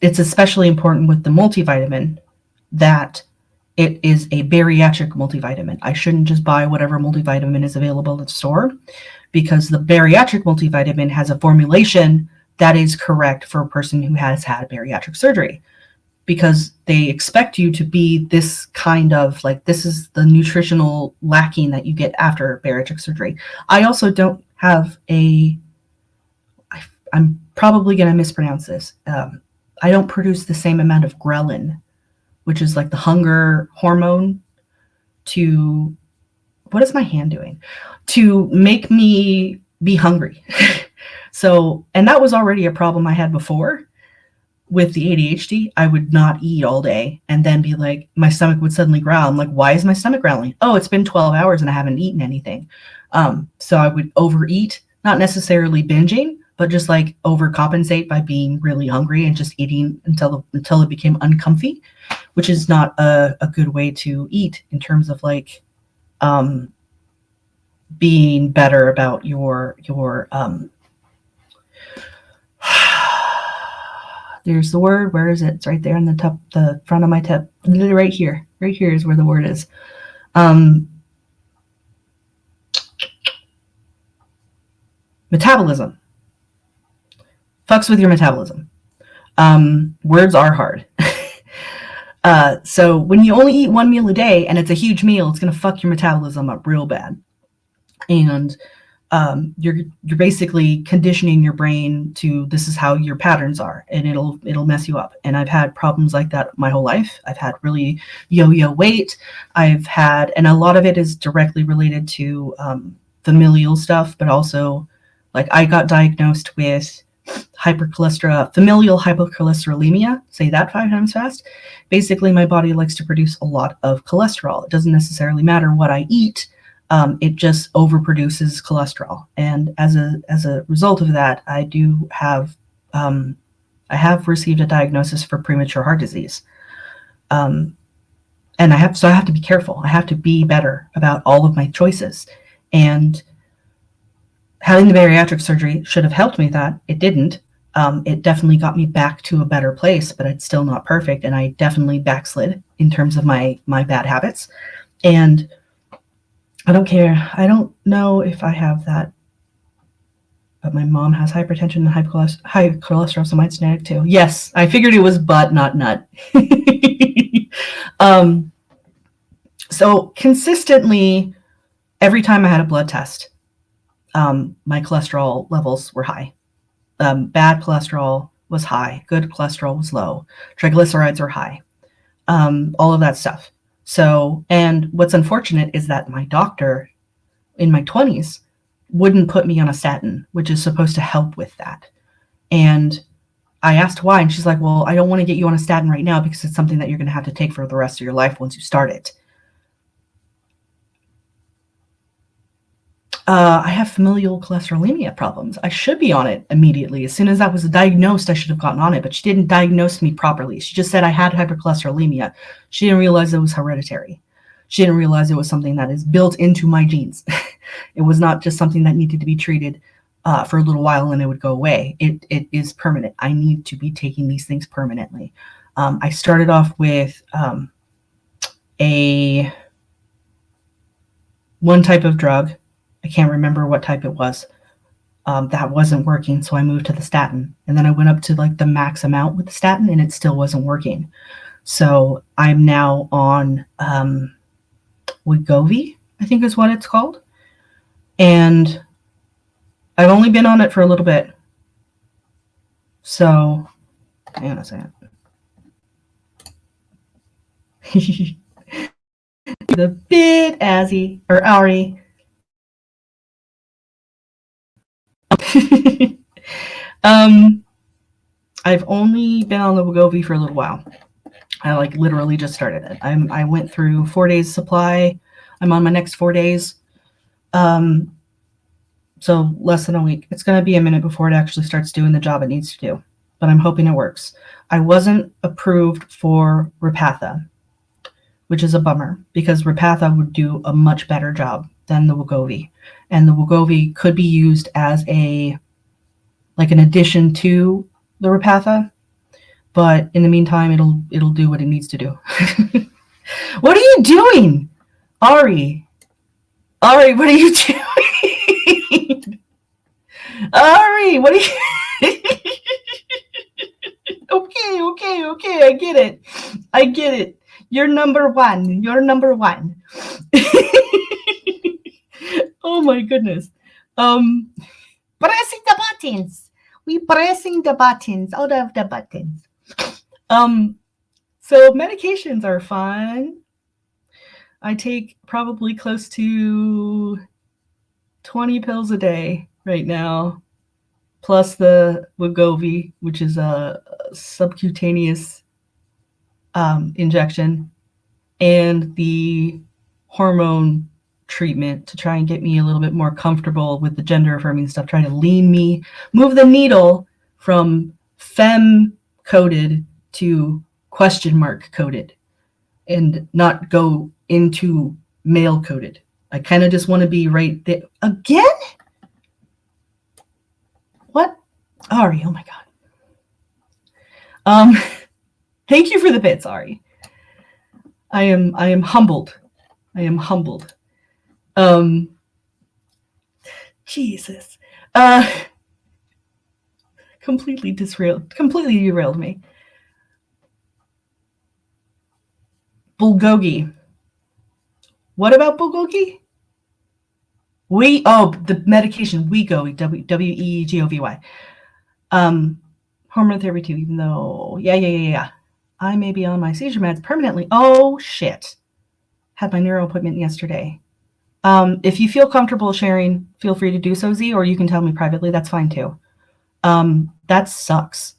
it's especially important with the multivitamin that it is a bariatric multivitamin. I shouldn't just buy whatever multivitamin is available at the store, because the bariatric multivitamin has a formulation that is correct for a person who has had bariatric surgery, because they expect you to be this kind of like, this is the nutritional lacking that you get after bariatric surgery. I also don't have I'm probably going to mispronounce this. I don't produce the same amount of ghrelin, which is like the hunger hormone to, what is my hand doing? To make me be hungry. So, and that was already a problem I had before with the ADHD. I would not eat all day and then be like, my stomach would suddenly growl. I'm like, why is my stomach growling? Oh, it's been 12 hours and I haven't eaten anything. So I would overeat, not necessarily binging, but just like overcompensate by being really hungry and just eating until it became uncomfy, which is not a good way to eat in terms of like being better about your there's the word. Where is it? It's right there on the front of my tip. Right here. Right here is where the word is. Metabolism. Fucks with your metabolism. Words are hard. So when you only eat one meal a day and it's a huge meal, it's going to fuck your metabolism up real bad. And you're basically conditioning your brain to, this is how your patterns are, and it'll mess you up. And I've had problems like that my whole life. I've had really yo-yo weight. I've had, and a lot of it is directly related to familial stuff, but also like I got diagnosed with familial hypercholesterolemia. Say that 5 times fast. Basically, my body likes to produce a lot of cholesterol. It doesn't necessarily matter what I eat. It just overproduces cholesterol, and as a result of that, I have received a diagnosis for premature heart disease, and I have to be careful. I have to be better about all of my choices, and having the bariatric surgery should have helped me that. It didn't. It definitely got me back to a better place, but it's still not perfect, and I definitely backslid in terms of my bad habits, and I don't care. I don't know if I have that, but my mom has hypertension and high cholesterol, so mine's genetic too. Yes, I figured it was butt, not nut. So consistently, every time I had a blood test, my cholesterol levels were high. Bad cholesterol was high. Good cholesterol was low. Triglycerides were high. All of that stuff. So, and what's unfortunate is that my doctor in my 20s wouldn't put me on a statin, which is supposed to help with that. And I asked why, and she's like, well, I don't want to get you on a statin right now because it's something that you're going to have to take for the rest of your life once you start it. I have familial cholesterolemia problems. I should be on it immediately. As soon as that was diagnosed, I should have gotten on it, but she didn't diagnose me properly. She just said I had hypercholesterolemia. She didn't realize it was hereditary. She didn't realize it was something that is built into my genes. It was not just something that needed to be treated for a little while and it would go away. It is permanent. I need to be taking these things permanently. I started off with one type of drug. I can't remember what type it was. That wasn't working, so I moved to the statin. And then I went up to like the max amount with the statin and it still wasn't working. So I'm now on Wegovy, I think is what it's called. And I've only been on it for a little bit. So, hang on a second. The bit Azzy, or Ari. I've only been on the Wegovy for a little while. I like literally just started it. I went through 4 days supply. I'm on my next 4 days. So less than a week. It's going to be a minute before it actually starts doing the job it needs to do, but I'm hoping it works. I wasn't approved for Repatha, which is a bummer because Repatha would do a much better job than the Wegovy. And the Wegovy could be used as an addition to the Repatha, but in the meantime, it'll do what it needs to do. What are you doing, Ari? Ari, what are you doing? Ari, what are you? Okay. I get it. You're number one. Oh my goodness. Pressing the buttons. We pressing the buttons out of the buttons. So medications are fun. I take probably close to 20 pills a day right now, plus the Wegovy, which is a subcutaneous injection, and the hormone treatment to try and get me a little bit more comfortable with the gender affirming stuff, trying to move the needle from femme coded to question mark coded and not go into male coded. I kind of just want to be right there. Again? What? Ari, oh my God. Thank you for the bits, Ari. I am humbled. Jesus. Completely derailed me. Bulgogi. What about Bulgogi? The medication Wegovy, Wegovy. Hormone therapy too, even though, yeah. I may be on my seizure meds permanently. Oh, shit. Had my neuro appointment yesterday. If you feel comfortable sharing, feel free to do so, Z, or you can tell me privately. That's fine too. That sucks.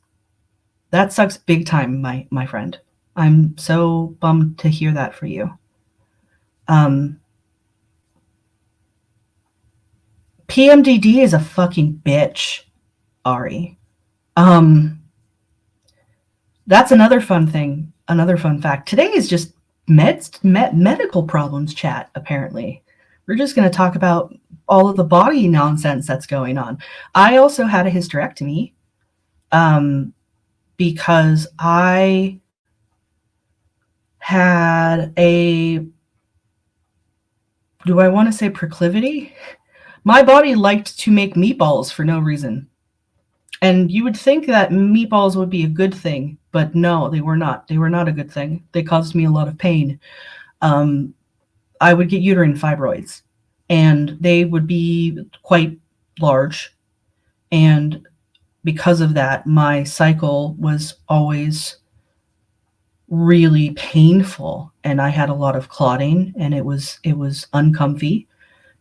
That sucks big time, my friend. I'm so bummed to hear that for you. PMDD is a fucking bitch, Ari. That's another fun thing, another fun fact. Today is just medical problems chat, apparently. We're just going to talk about all of the body nonsense that's going on. I also had a hysterectomy because I had do I want to say proclivity? My body liked to make meatballs for no reason. And you would think that meatballs would be a good thing, but no, they were not. They were not a good thing. They caused me a lot of pain. I would get uterine fibroids. and they would be quite large. And because of that, my cycle was always really painful, and I had a lot of clotting, and it was uncomfy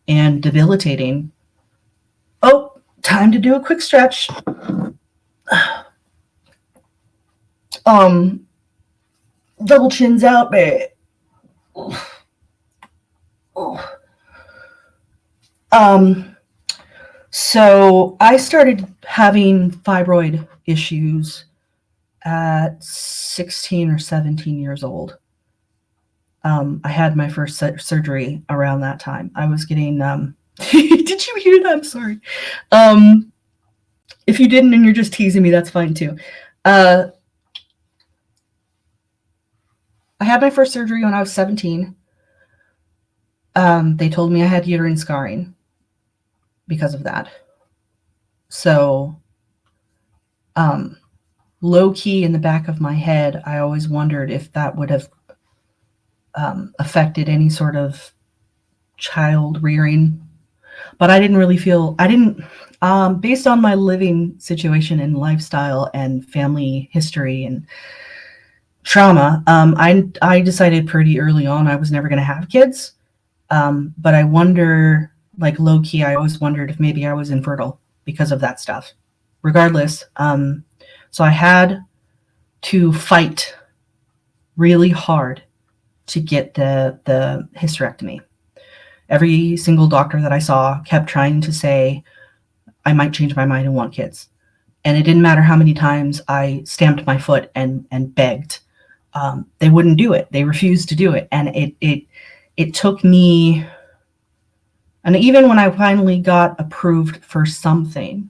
and debilitating. Oh, time to do a quick stretch. Um, double chins out, babe. Um, so I started having fibroid issues at 16 or 17 years old. I had my first surgery around that time. I was getting, did you hear that? I'm sorry. If you didn't and you're just teasing me, that's fine too. I had my first surgery when I was 17. They told me I had uterine scarring because of that. So, low key in the back of my head, I always wondered if that would have affected any sort of child rearing. But I didn't really feel, based on my living situation and lifestyle and family history and trauma, I decided pretty early on I was never going to have kids. But I wonder, like low key, I always wondered if maybe I was infertile because of that stuff. Regardless, so I had to fight really hard to get the hysterectomy. Every single doctor that I saw kept trying to say I might change my mind and want kids. And it didn't matter how many times I stamped my foot and begged. They wouldn't do it. They refused to do it. And it took me, and even when I finally got approved for something,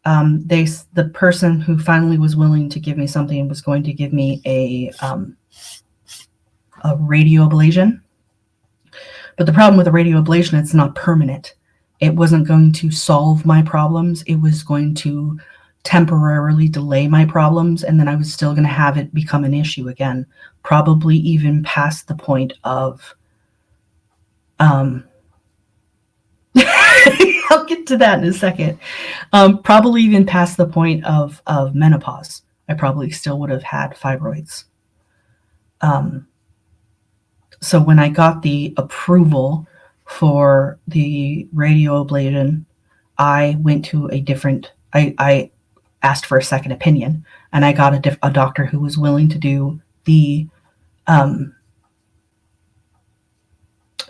the person who finally was willing to give me something was going to give me a radio ablation. But the problem with a radio ablation, it's not permanent. It wasn't going to solve my problems. It was going to temporarily delay my problems, and then I was still going to have it become an issue again, probably even past the point of I'll get to that in a second. Probably even past the point of menopause. I probably still would have had fibroids. So when I got the approval for the radio ablation, I went to I asked for a second opinion, and I got a doctor who was willing to do the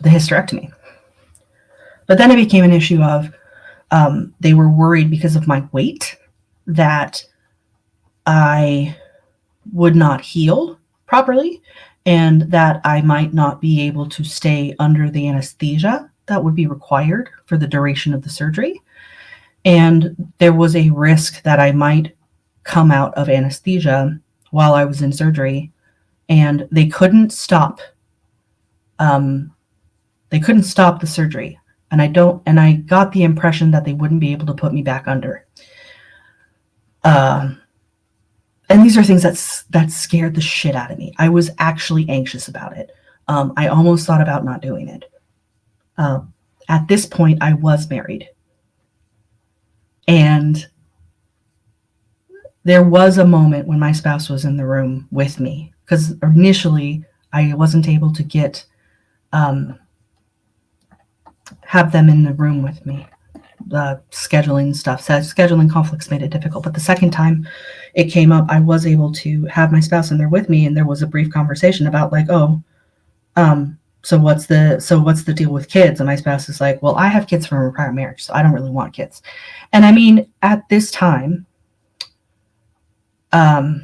hysterectomy. But then it became an issue of they were worried because of my weight that I would not heal properly, and that I might not be able to stay under the anesthesia that would be required for the duration of the surgery. And there was a risk that I might come out of anesthesia while I was in surgery, and they couldn't stop. They couldn't stop the surgery, and I got the impression that they wouldn't be able to put me back under. And these are things that scared the shit out of me. I was actually anxious about it. I almost thought about not doing it. At this point, I was married. And there was a moment when my spouse was in the room with me, because initially I wasn't able to have them in the room with me. The scheduling stuff. So scheduling conflicts made it difficult. But the second time it came up, I was able to have my spouse in there with me, and there was a brief conversation about like, so what's the deal with kids? And my spouse is like, well, I have kids from a prior marriage, so I don't really want kids. And I mean, at this time, 8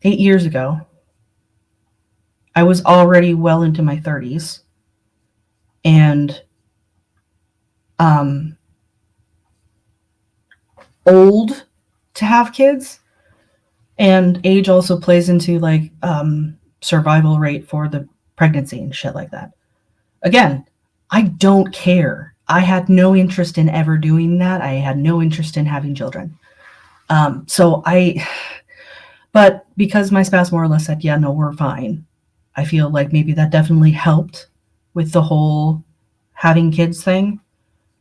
years ago, I was already well into my 30s, and old to have kids, and age also plays into like survival rate for the pregnancy and shit like that. Again, I don't care. I had no interest in ever doing that. I had no interest in having children. But because my spouse more or less said, yeah, no, we're fine, I feel like maybe that definitely helped with the whole having kids thing.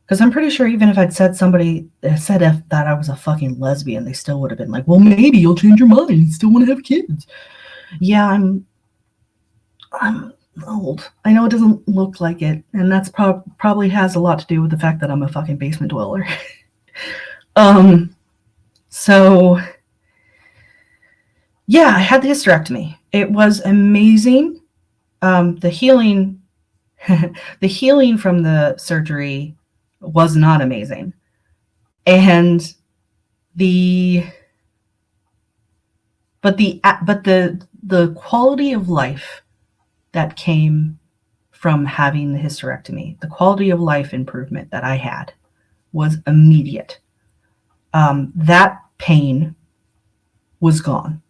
Because I'm pretty sure even if I'd said that I was a fucking lesbian, they still would have been like, well, maybe you'll change your mind and still want to have kids. Yeah, I'm old. I know it doesn't look like it, and that's probably has a lot to do with the fact that I'm a fucking basement dweller. So yeah, I had the hysterectomy. It was amazing. The healing the healing from the surgery was not amazing. And the quality of life that came from having the hysterectomy, the quality of life improvement that I had was immediate. That pain was gone.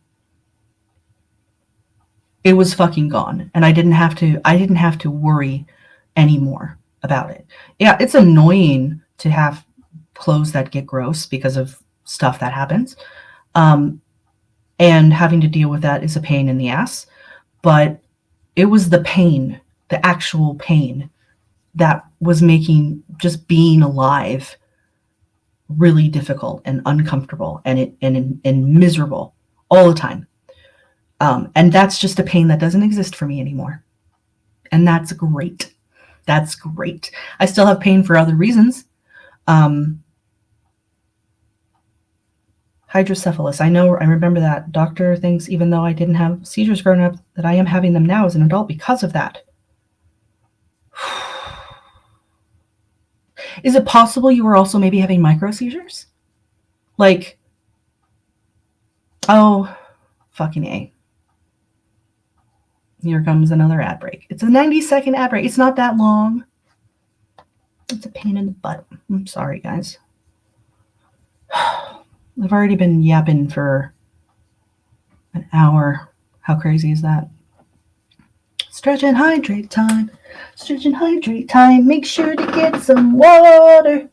It was fucking gone, and I didn't have to worry anymore about it. Yeah, it's annoying to have clothes that get gross because of stuff that happens. And having to deal with that is a pain in the ass. But it was the pain, the actual pain, that was making just being alive really difficult and uncomfortable and miserable all the time. And that's just a pain that doesn't exist for me anymore. And that's great. That's great. I still have pain for other reasons. Hydrocephalus. I remember that. Doctor thinks even though I didn't have seizures growing up, that I am having them now as an adult because of that. Is it possible you were also maybe having micro seizures? Like, oh, fucking A. Here comes another ad break. It's a 90-second ad break. It's not that long. It's a pain in the butt. I'm sorry, guys. I've already been yapping for an hour. How crazy is that? Stretch and hydrate time. Stretch and hydrate time. Make sure to get some water.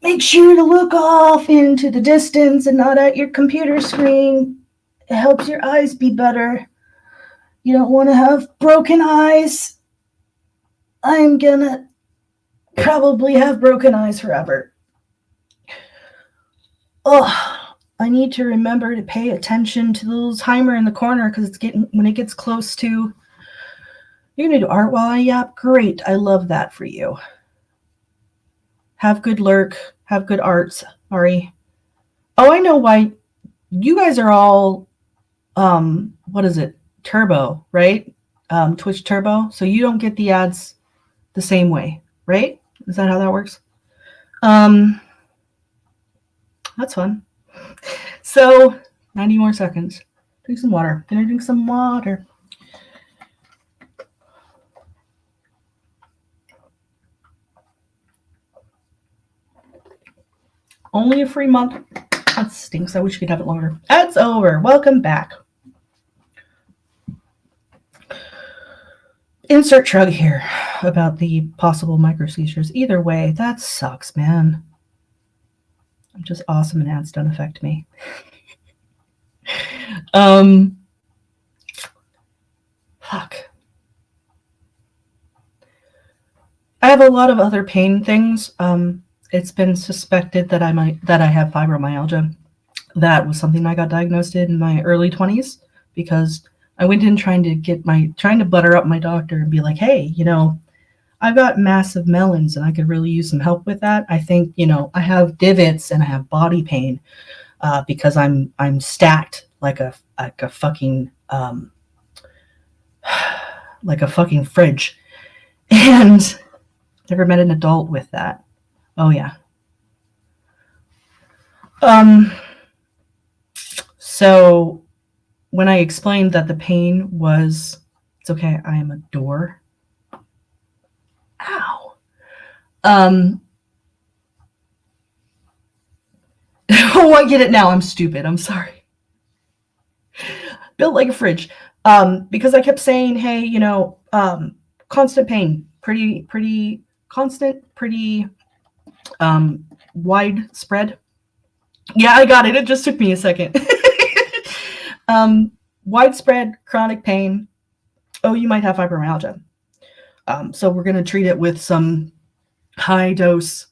Make sure to look off into the distance and not at your computer screen. It helps your eyes be better. You don't want to have broken eyes. I'm gonna probably have broken eyes forever. Oh, I need to remember to pay attention to the little timer in the corner because when it gets close to, you're gonna do art while I yap? Great, I love that for you. Have good lurk, have good arts, Ari. Oh, I know why you guys are all, what is it? Turbo, right? Twitch Turbo. So you don't get the ads the same way, right? Is that how that works? That's fun. So 90 more seconds. Drink some water. Gonna drink some water. Only a free month. That stinks. I wish you could have it longer. That's over. Welcome back. Insert shrug here about the possible micro seizures. Either way, that sucks, man. I'm just awesome and ads don't affect me. Fuck. I have a lot of other pain things. It's been suspected that I have fibromyalgia. That was something I got diagnosed in my early 20s because I went in trying to butter up my doctor and be like, hey, I've got massive melons and I could really use some help with that. I think, I have divots and I have body pain because I'm stacked like a fucking like a fucking fridge. And never met an adult with that. Oh yeah. So when I explained that the pain was, it's okay, I am a door. Ow. Oh, I get it now. I'm stupid. I'm sorry. Built like a fridge. Because I kept saying, hey, constant pain, pretty constant, pretty widespread. Yeah, I got it. It just took me a second. Widespread chronic pain. Oh, you might have fibromyalgia. So we're going to treat it with some high dose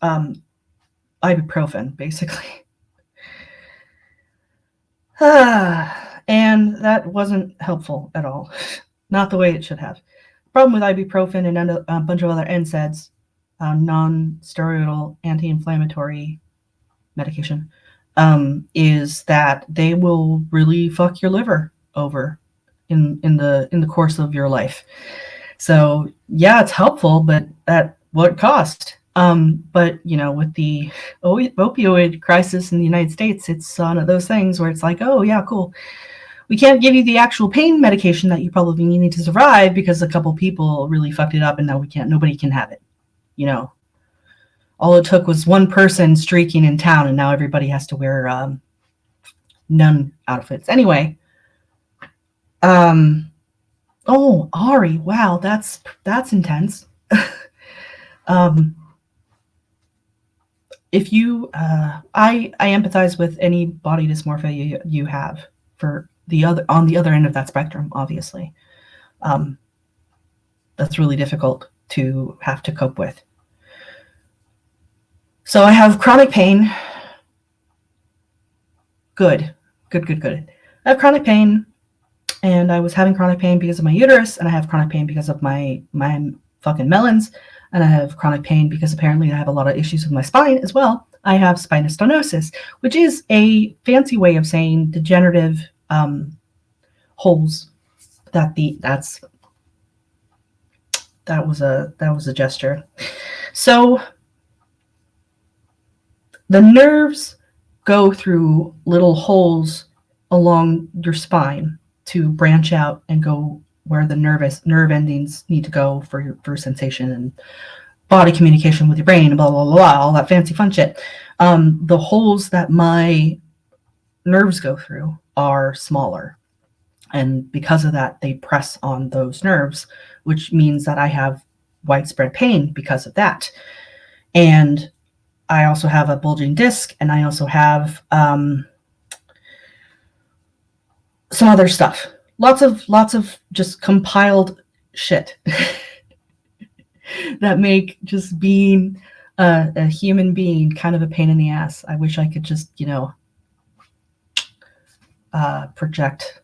ibuprofen, basically. And that wasn't helpful at all. Not the way it should have. Problem with ibuprofen and a bunch of other NSAIDs, non-steroidal anti-inflammatory medication, is that they will really fuck your liver over in the course of your life. So yeah, it's helpful, but at what cost? But with the opioid crisis in the United States, it's one of those things where it's like, oh yeah, cool. We can't give you the actual pain medication that you probably need to survive because a couple people really fucked it up, and now nobody can have it. All it took was one person streaking in town, and now everybody has to wear nun outfits. Anyway, oh, Ari, wow, that's intense. If you, I empathize with any body dysmorphia you have on the other end of that spectrum. Obviously, that's really difficult to have to cope with. So I have chronic pain. Good. I have chronic pain, and I was having chronic pain because of my uterus, and I have chronic pain because of my fucking melons. And I have chronic pain because apparently I have a lot of issues with my spine as well. I have spinous stenosis, which is a fancy way of saying degenerative holes. That was a gesture. So the nerves go through little holes along your spine to branch out and go where the nerve endings need to go for sensation and body communication with your brain, blah, blah, blah, blah, all that fancy fun shit. The holes that my nerves go through are smaller. And because of that, they press on those nerves, which means that I have widespread pain because of that. And I also have a bulging disc, and I also have some other stuff. Lots of just compiled shit that make just being a human being kind of a pain in the ass. I wish I could just, project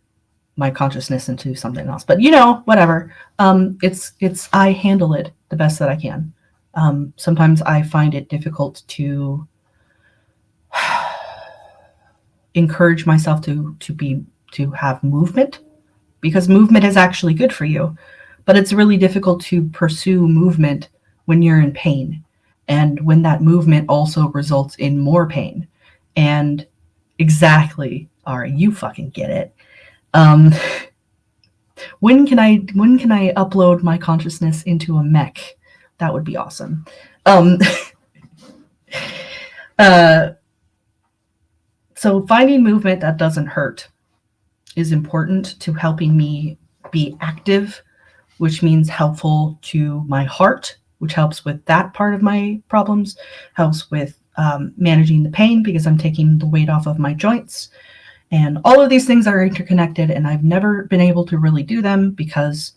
my consciousness into something else. But whatever. It's I handle it the best that I can. Sometimes I find it difficult to encourage myself to have movement, because movement is actually good for you, but it's really difficult to pursue movement when you're in pain, and when that movement also results in more pain. And exactly, Ari, you fucking get it. When can I upload my consciousness into a mech? That would be awesome. So finding movement that doesn't hurt is important to helping me be active, which means helpful to my heart, which helps with that part of my problems, helps with managing the pain because I'm taking the weight off of my joints. And all of these things are interconnected, and I've never been able to really do them because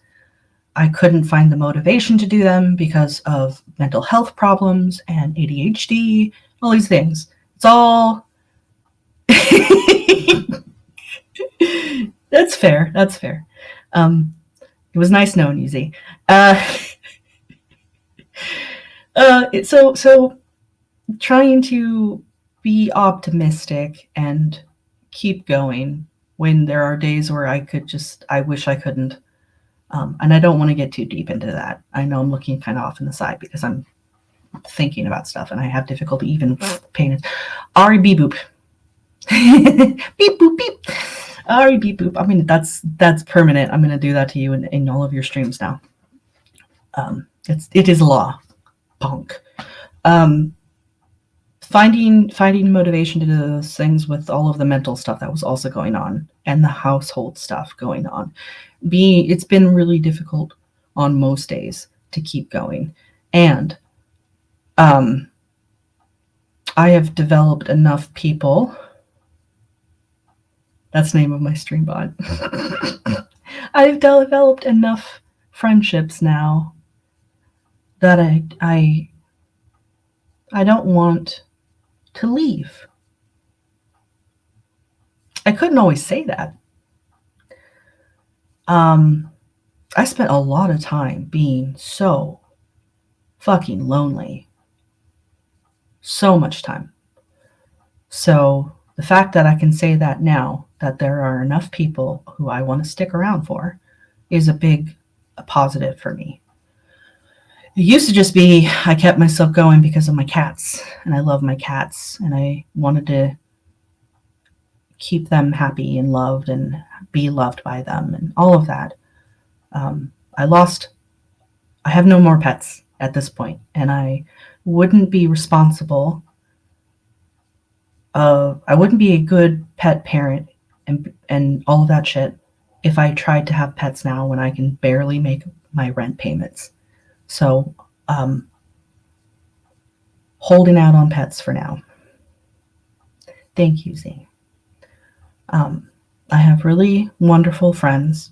I couldn't find the motivation to do them because of mental health problems and ADHD, all these things. It's all... That's fair. It was nice knowing you, Z. So trying to be optimistic and keep going when there are days where I wish I couldn't. And I don't want to get too deep into that. I know I'm looking kind of off in the side because I'm thinking about stuff and I have difficulty even paying it. Ari beep boop. Beep boop beep. Ari beep boop. I mean, that's permanent. I'm going to do that to you in all of your streams now. It is law. Punk. Finding motivation to do those things with all of the mental stuff that was also going on and the household stuff going on. It's been really difficult on most days to keep going. And I have developed enough people. That's the name of my stream bot. I've developed enough friendships now that I don't want to leave. I couldn't always say that. I spent a lot of time being so fucking lonely. So much time. So the fact that I can say that now, that there are enough people who I want to stick around for, is a positive for me. It used to just be I kept myself going because of my cats, and I love my cats, and I wanted to keep them happy and loved and be loved by them and all of that. I have no more pets at this point, and I wouldn't be responsible. I wouldn't be a good pet parent and all of that shit if I tried to have pets now when I can barely make my rent payments. So, holding out on pets for now. Thank you, Z. I have really wonderful friends.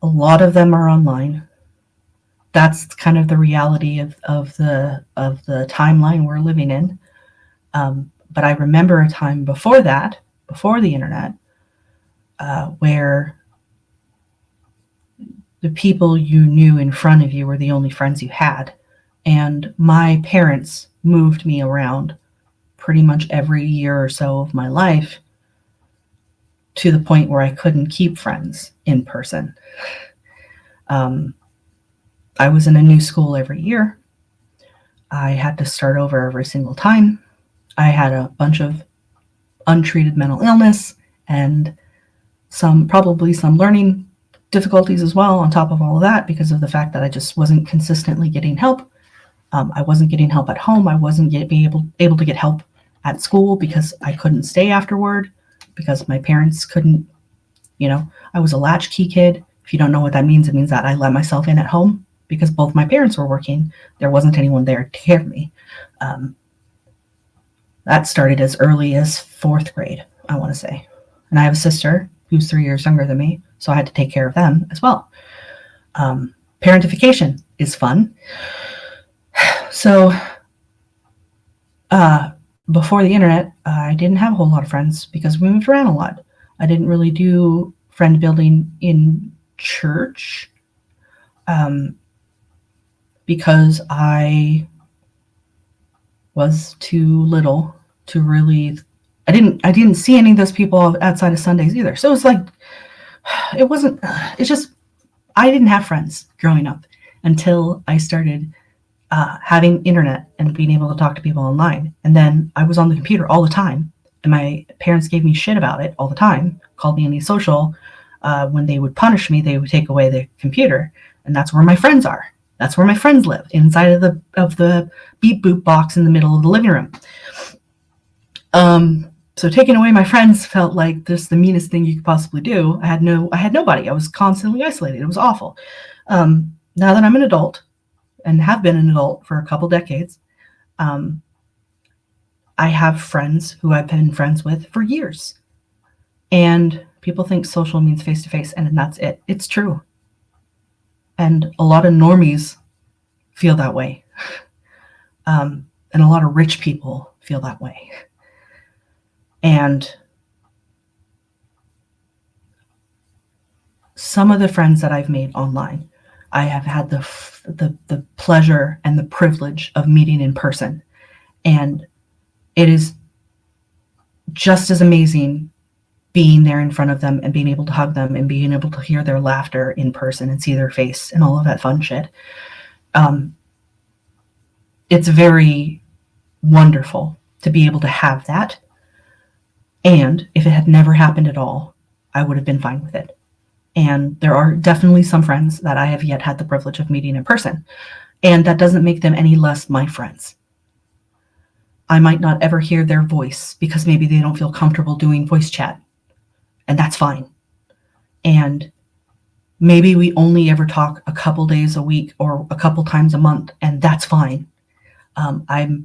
A lot of them are online. That's kind of the reality of the timeline we're living in. But I remember a time before that, before the internet, where the people you knew in front of you were the only friends you had. And my parents moved me around pretty much every year or so of my life to the point where I couldn't keep friends in person. I was in a new school every year. I had to start over every single time. I had a bunch of untreated mental illness and probably some learning difficulties as well on top of all of that, because of the fact that I just wasn't consistently getting help. I wasn't getting help at home. I wasn't able to get help at school because I couldn't stay afterward, because my parents couldn't, I was a latchkey kid. If you don't know what that means, it means that I let myself in at home because both my parents were working. There wasn't anyone there to care of me. That started as early as 4th grade, I want to say. And I have a sister who's 3 years younger than me, so I had to take care of them as well. Parentification is fun. So before the internet, I didn't have a whole lot of friends because we moved around a lot. I didn't really do friend building in church because I was too little to really. I didn't see any of those people outside of Sundays either. So it's like, it's just, I didn't have friends growing up until I started having internet and being able to talk to people online. And then I was on the computer all the time, and my parents gave me shit about it all the time, called me antisocial. When they would punish me, they would take away the computer, and that's where my friends are. That's where my friends live, inside of the beep boop box in the middle of the living room. So taking away my friends felt like just the meanest thing you could possibly do. I had nobody. I was constantly isolated. It was awful. Now that I'm an adult and have been an adult for a couple decades, I have friends who I've been friends with for years. And people think social means face-to-face, and that's it. It's true. And a lot of normies feel that way. And a lot of rich people feel that way. And some of the friends that I've made online, I have had the pleasure and the privilege of meeting in person. And it is just as amazing being there in front of them and being able to hug them and being able to hear their laughter in person and see their face and all of that fun shit. It's very wonderful to be able to have that. And if it had never happened at all, I would have been fine with it. And there are definitely some friends that I have yet had the privilege of meeting in person. And that doesn't make them any less my friends. I might not ever hear their voice because maybe they don't feel comfortable doing voice chat. And that's fine. And maybe we only ever talk a couple days a week or a couple times a month, and that's fine. I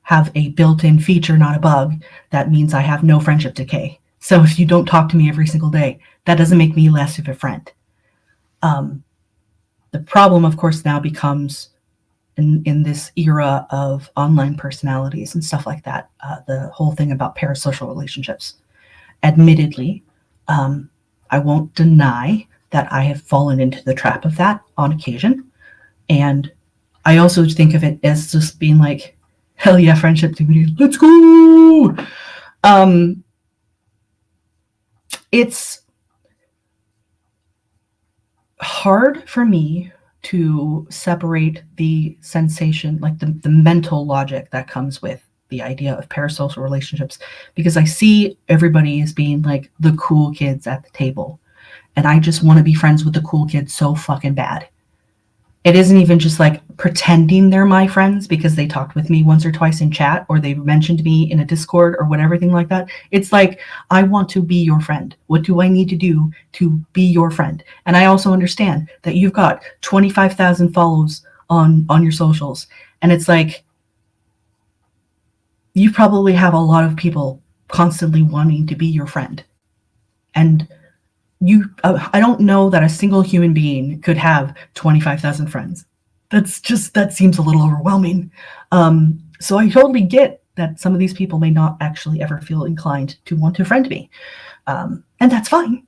have a built-in feature, not a bug, that means I have no friendship decay. So if you don't talk to me every single day, that doesn't make me less of a friend. The problem, of course, now becomes in this era of online personalities and stuff like that, the whole thing about parasocial relationships. Admittedly, I won't deny that I have fallen into the trap of that on occasion. And I also think of it as just being like, hell yeah, friendship community, let's go. It's hard for me to separate the sensation, like the mental logic that comes with the idea of parasocial relationships, because I see everybody as being like the cool kids at the table. And I just want to be friends with the cool kids so fucking bad. It isn't even just like pretending they're my friends because they talked with me once or twice in chat or they mentioned me in a Discord or whatever thing like that. It's like, I want to be your friend. What do I need to do to be your friend? And I also understand that you've got 25,000 follows on your socials. And it's like, you probably have a lot of people constantly wanting to be your friend. And I don't know that a single human being could have 25,000 friends. That seems a little overwhelming. So I totally get that some of these people may not actually ever feel inclined to want to friend me. And that's fine.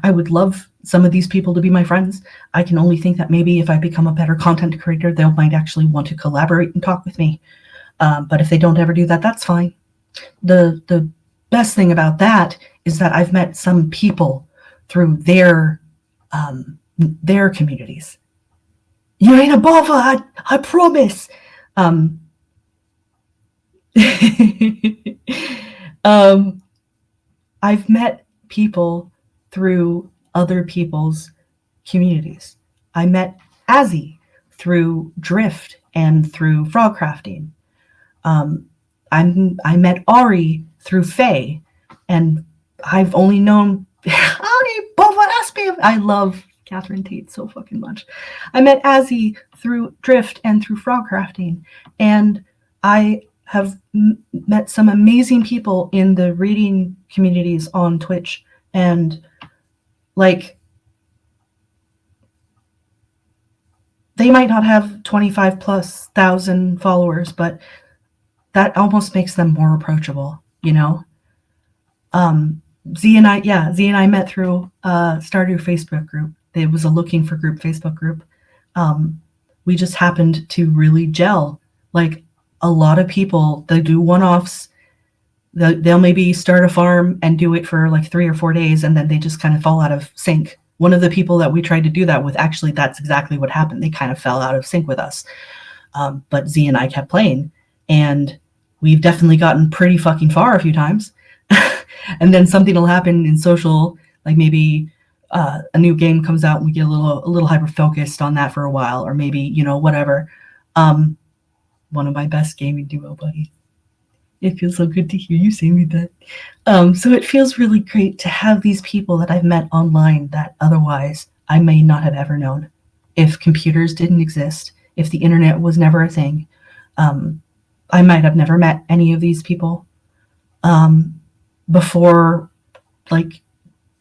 I would love some of these people to be my friends. I can only think that maybe if I become a better content creator, they might actually want to collaborate and talk with me. But if they don't ever do that, that's fine. The best thing about that is that I've met some people through their communities. You ain't a bother, I promise. I've met people through other people's communities. I met Azzy through Drift and through frog crafting. I met Ari through Faye, and I've only known I love Catherine Tate so fucking much. I met Azzy through Drift and through frog crafting, and I have met some amazing people in the reading communities on Twitch, and like, they might not have 25,000+ followers, but that almost makes them more approachable, you know? Z and I met through Stardew Facebook group. It was a looking for group Facebook group. We just happened to really gel. Like, a lot of people, they do one-offs. They'll maybe start a farm and do it for like 3 or 4 days, and then they just kind of fall out of sync. One of the people that we tried to do that with, actually, that's exactly what happened. They kind of fell out of sync with us. But Z and I kept playing, and we've definitely gotten pretty fucking far a few times. And then something will happen in social, like maybe a new game comes out and we get a little hyper focused on that for a while, or maybe, you know, whatever. One of my best gaming duo buddies. It feels so good to hear you say me that. So it feels really great to have these people that I've met online that otherwise I may not have ever known. If computers didn't exist, if the internet was never a thing, I might have never met any of these people. Before, like,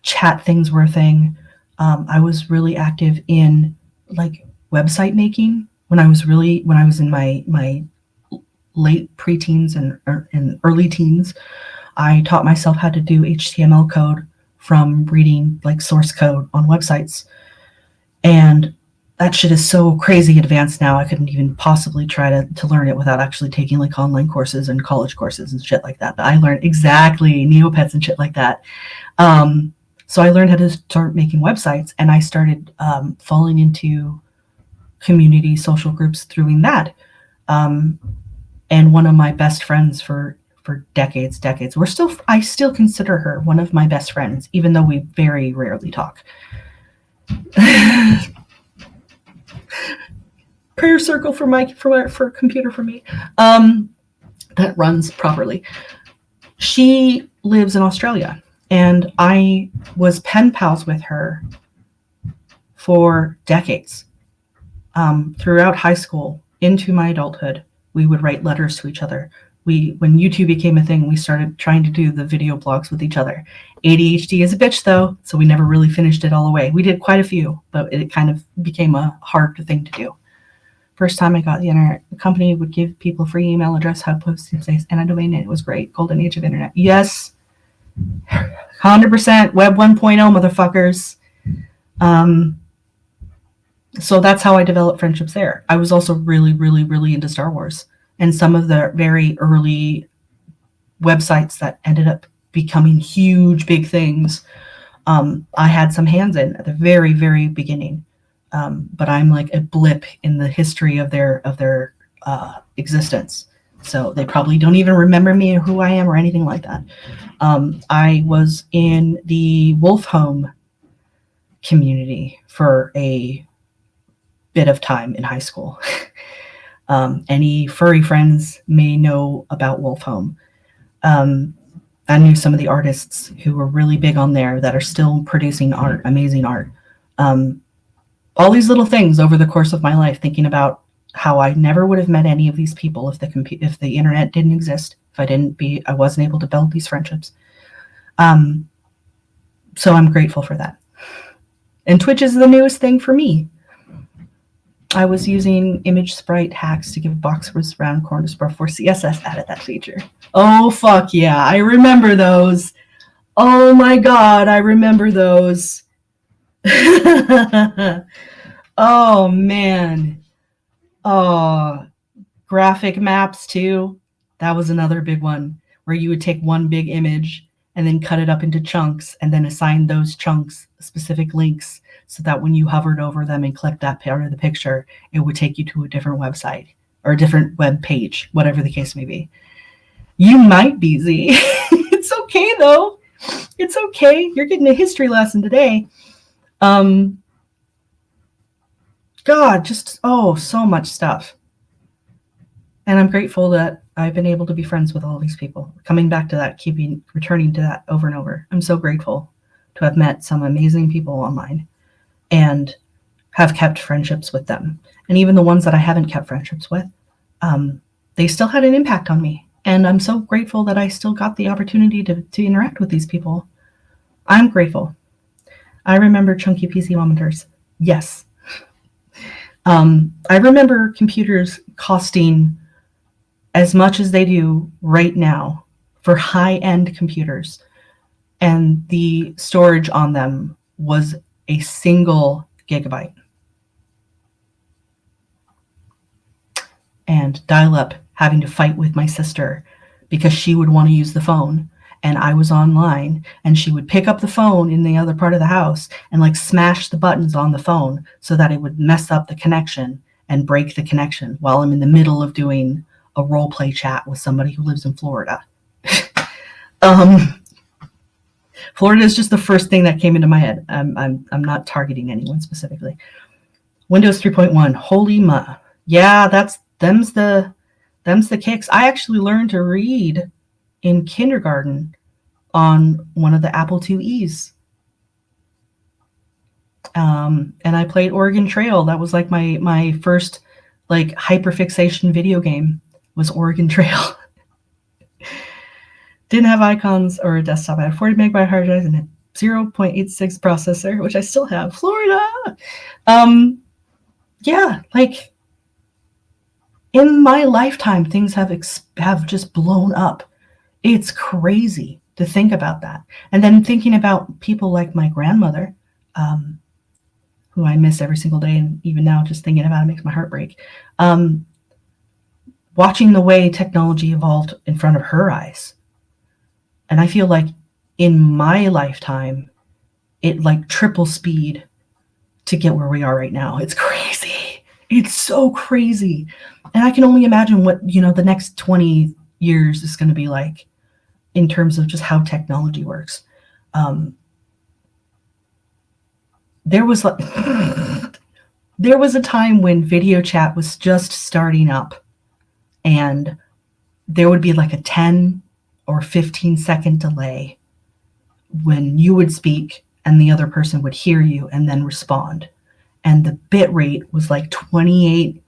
chat things were a thing, I was really active in like website making when I was in my late preteens and early teens. I taught myself how to do HTML code from reading like source code on websites, and that shit is so crazy advanced now. I couldn't even possibly try to learn it without actually taking like online courses and college courses and shit like that. But I learned exactly Neopets and shit like that. So I learned how to start making websites, and I started falling into community social groups through that. And one of my best friends for decades, I still consider her one of my best friends, even though we very rarely talk. Prayer circle for computer for me. That runs properly. She lives in Australia, and I was pen pals with her for decades. Throughout high school into my adulthood, we would write letters to each other. When YouTube became a thing, we started trying to do the video blogs with each other. ADHD is a bitch, though, so we never really finished it all the way. We did quite a few, but it kind of became a hard thing to do. First time I got the internet, the company would give people free email address, hub posting space, and a domain name. It was great. Golden age of internet. Yes, 100% Web 1.0, motherfuckers. So that's how I developed friendships there. I was also really, really, really into Star Wars, and some of the very early websites that ended up becoming huge, big things. I had some hands in at the very, very beginning, but I'm like a blip in the history of their existence. So they probably don't even remember me or who I am or anything like that. I was in the Wolf Home community for a bit of time in high school. Any furry friends may know about Wolf Home. I knew some of the artists who were really big on there that are still producing art, amazing art. All these little things over the course of my life, thinking about how I never would have met any of these people if the internet didn't exist, if I wasn't able to build these friendships. So I'm grateful for that. And Twitch is the newest thing for me. I was using image sprite hacks to give boxers round corners before CSS added that feature. Oh, fuck yeah. I remember those. Oh my God, I remember those. Oh, man. Oh, graphic maps too. That was another big one where you would take one big image and then cut it up into chunks and then assign those chunks specific links so that when you hovered over them and clicked that part of the picture, it would take you to a different website or a different web page, whatever the case may be. You might be Z. It's okay, though. It's okay. You're getting a history lesson today. God, just, so much stuff. And I'm grateful that I've been able to be friends with all these people. Coming back to that, returning to that over and over. I'm so grateful to have met some amazing people online and have kept friendships with them. And even the ones that I haven't kept friendships with, they still had an impact on me. And I'm so grateful that I still got the opportunity to interact with these people. I'm grateful. I remember chunky PC monitors. Yes. I remember computers costing as much as they do right now for high-end computers. And the storage on them was a single gigabyte. And dial-up, having to fight with my sister because she would want to use the phone and I was online, and she would pick up the phone in the other part of the house and like smash the buttons on the phone so that it would mess up the connection and break the connection while I'm in the middle of doing a role play chat with somebody who lives in Florida. Florida is just the first thing that came into my head. I'm not targeting anyone specifically. Windows 3.1, holy ma. Yeah, them's the kicks. I actually learned to read in kindergarten on one of the Apple IIe's. And I played Oregon Trail. That was like my first like hyperfixation video game was Oregon Trail. Didn't have icons or a desktop. I had a 40 megabyte hard drive and a 0.86 processor, which I still have. Florida. Yeah, like in my lifetime, things have just blown up. It's crazy to think about that. And then thinking about people like my grandmother, who I miss every single day, and even now just thinking about it makes my heart break. Watching the way technology evolved in front of her eyes. And I feel like in my lifetime, it like triple speed to get where we are right now. It's crazy. It's so crazy. And I can only imagine what, the next 20 years is going to be like in terms of just how technology works. There was a time when video chat was just starting up, and there would be like a 10 or 15-second delay when you would speak and the other person would hear you and then respond. And the bit rate was like 28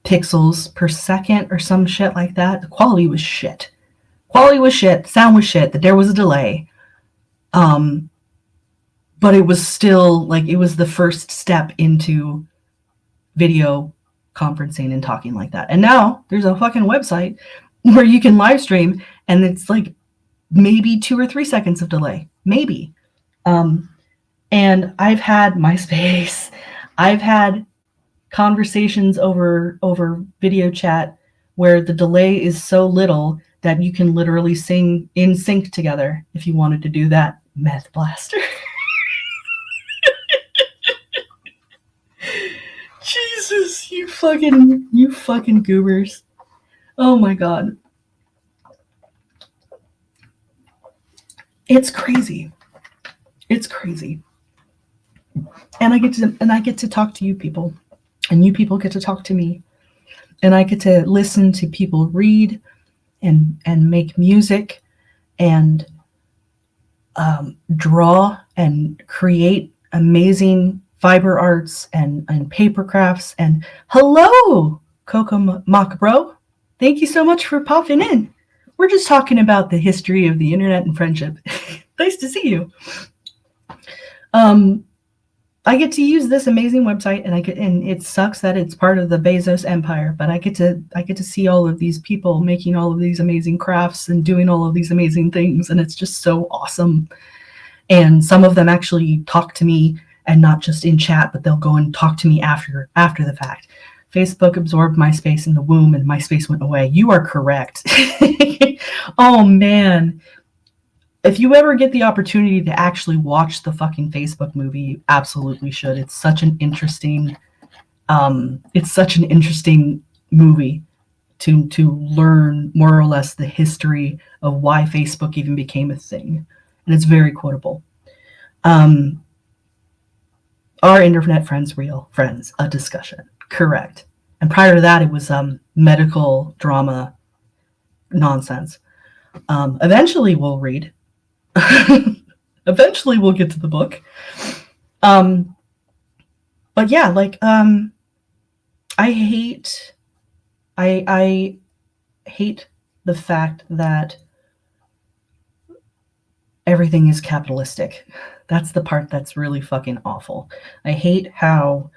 pixels per second or some shit like that. The quality was shit. Sound was shit. There was a delay. But but it was still like, it was the first step into video conferencing and talking like that. And now there's a fucking website where you can live stream, and it's like maybe 2 or 3 seconds of delay, maybe. And I've had MySpace, I've had conversations over video chat where the delay is so little that you can literally sing in sync together if you wanted to do that. Meth blaster. Jesus, you fucking goobers. Oh my God. It's crazy. It's crazy. And I get to talk to you people, and you people get to talk to me, and I get to listen to people read and make music and draw and create amazing fiber arts and paper crafts. And hello, Coco Mock Bro. Thank you so much for popping in. We're just talking about the history of the internet and friendship. Nice to see you. I get to use this amazing website, and it sucks that it's part of the Bezos empire, but I get to see all of these people making all of these amazing crafts and doing all of these amazing things, and it's just so awesome. And some of them actually talk to me, and not just in chat, but they'll go and talk to me after the fact. Facebook absorbed MySpace in the womb, and MySpace went away. You are correct. Oh man. If you ever get the opportunity to actually watch the fucking Facebook movie, you absolutely should. It's such an interesting movie to learn more or less the history of why Facebook even became a thing. And it's very quotable. Are internet friends real friends? A discussion. Correct. And prior to that, it was medical drama nonsense. Eventually we'll read. Eventually we'll get to the book. But yeah, like I hate the fact that everything is capitalistic. That's the part that's really fucking awful. I hate how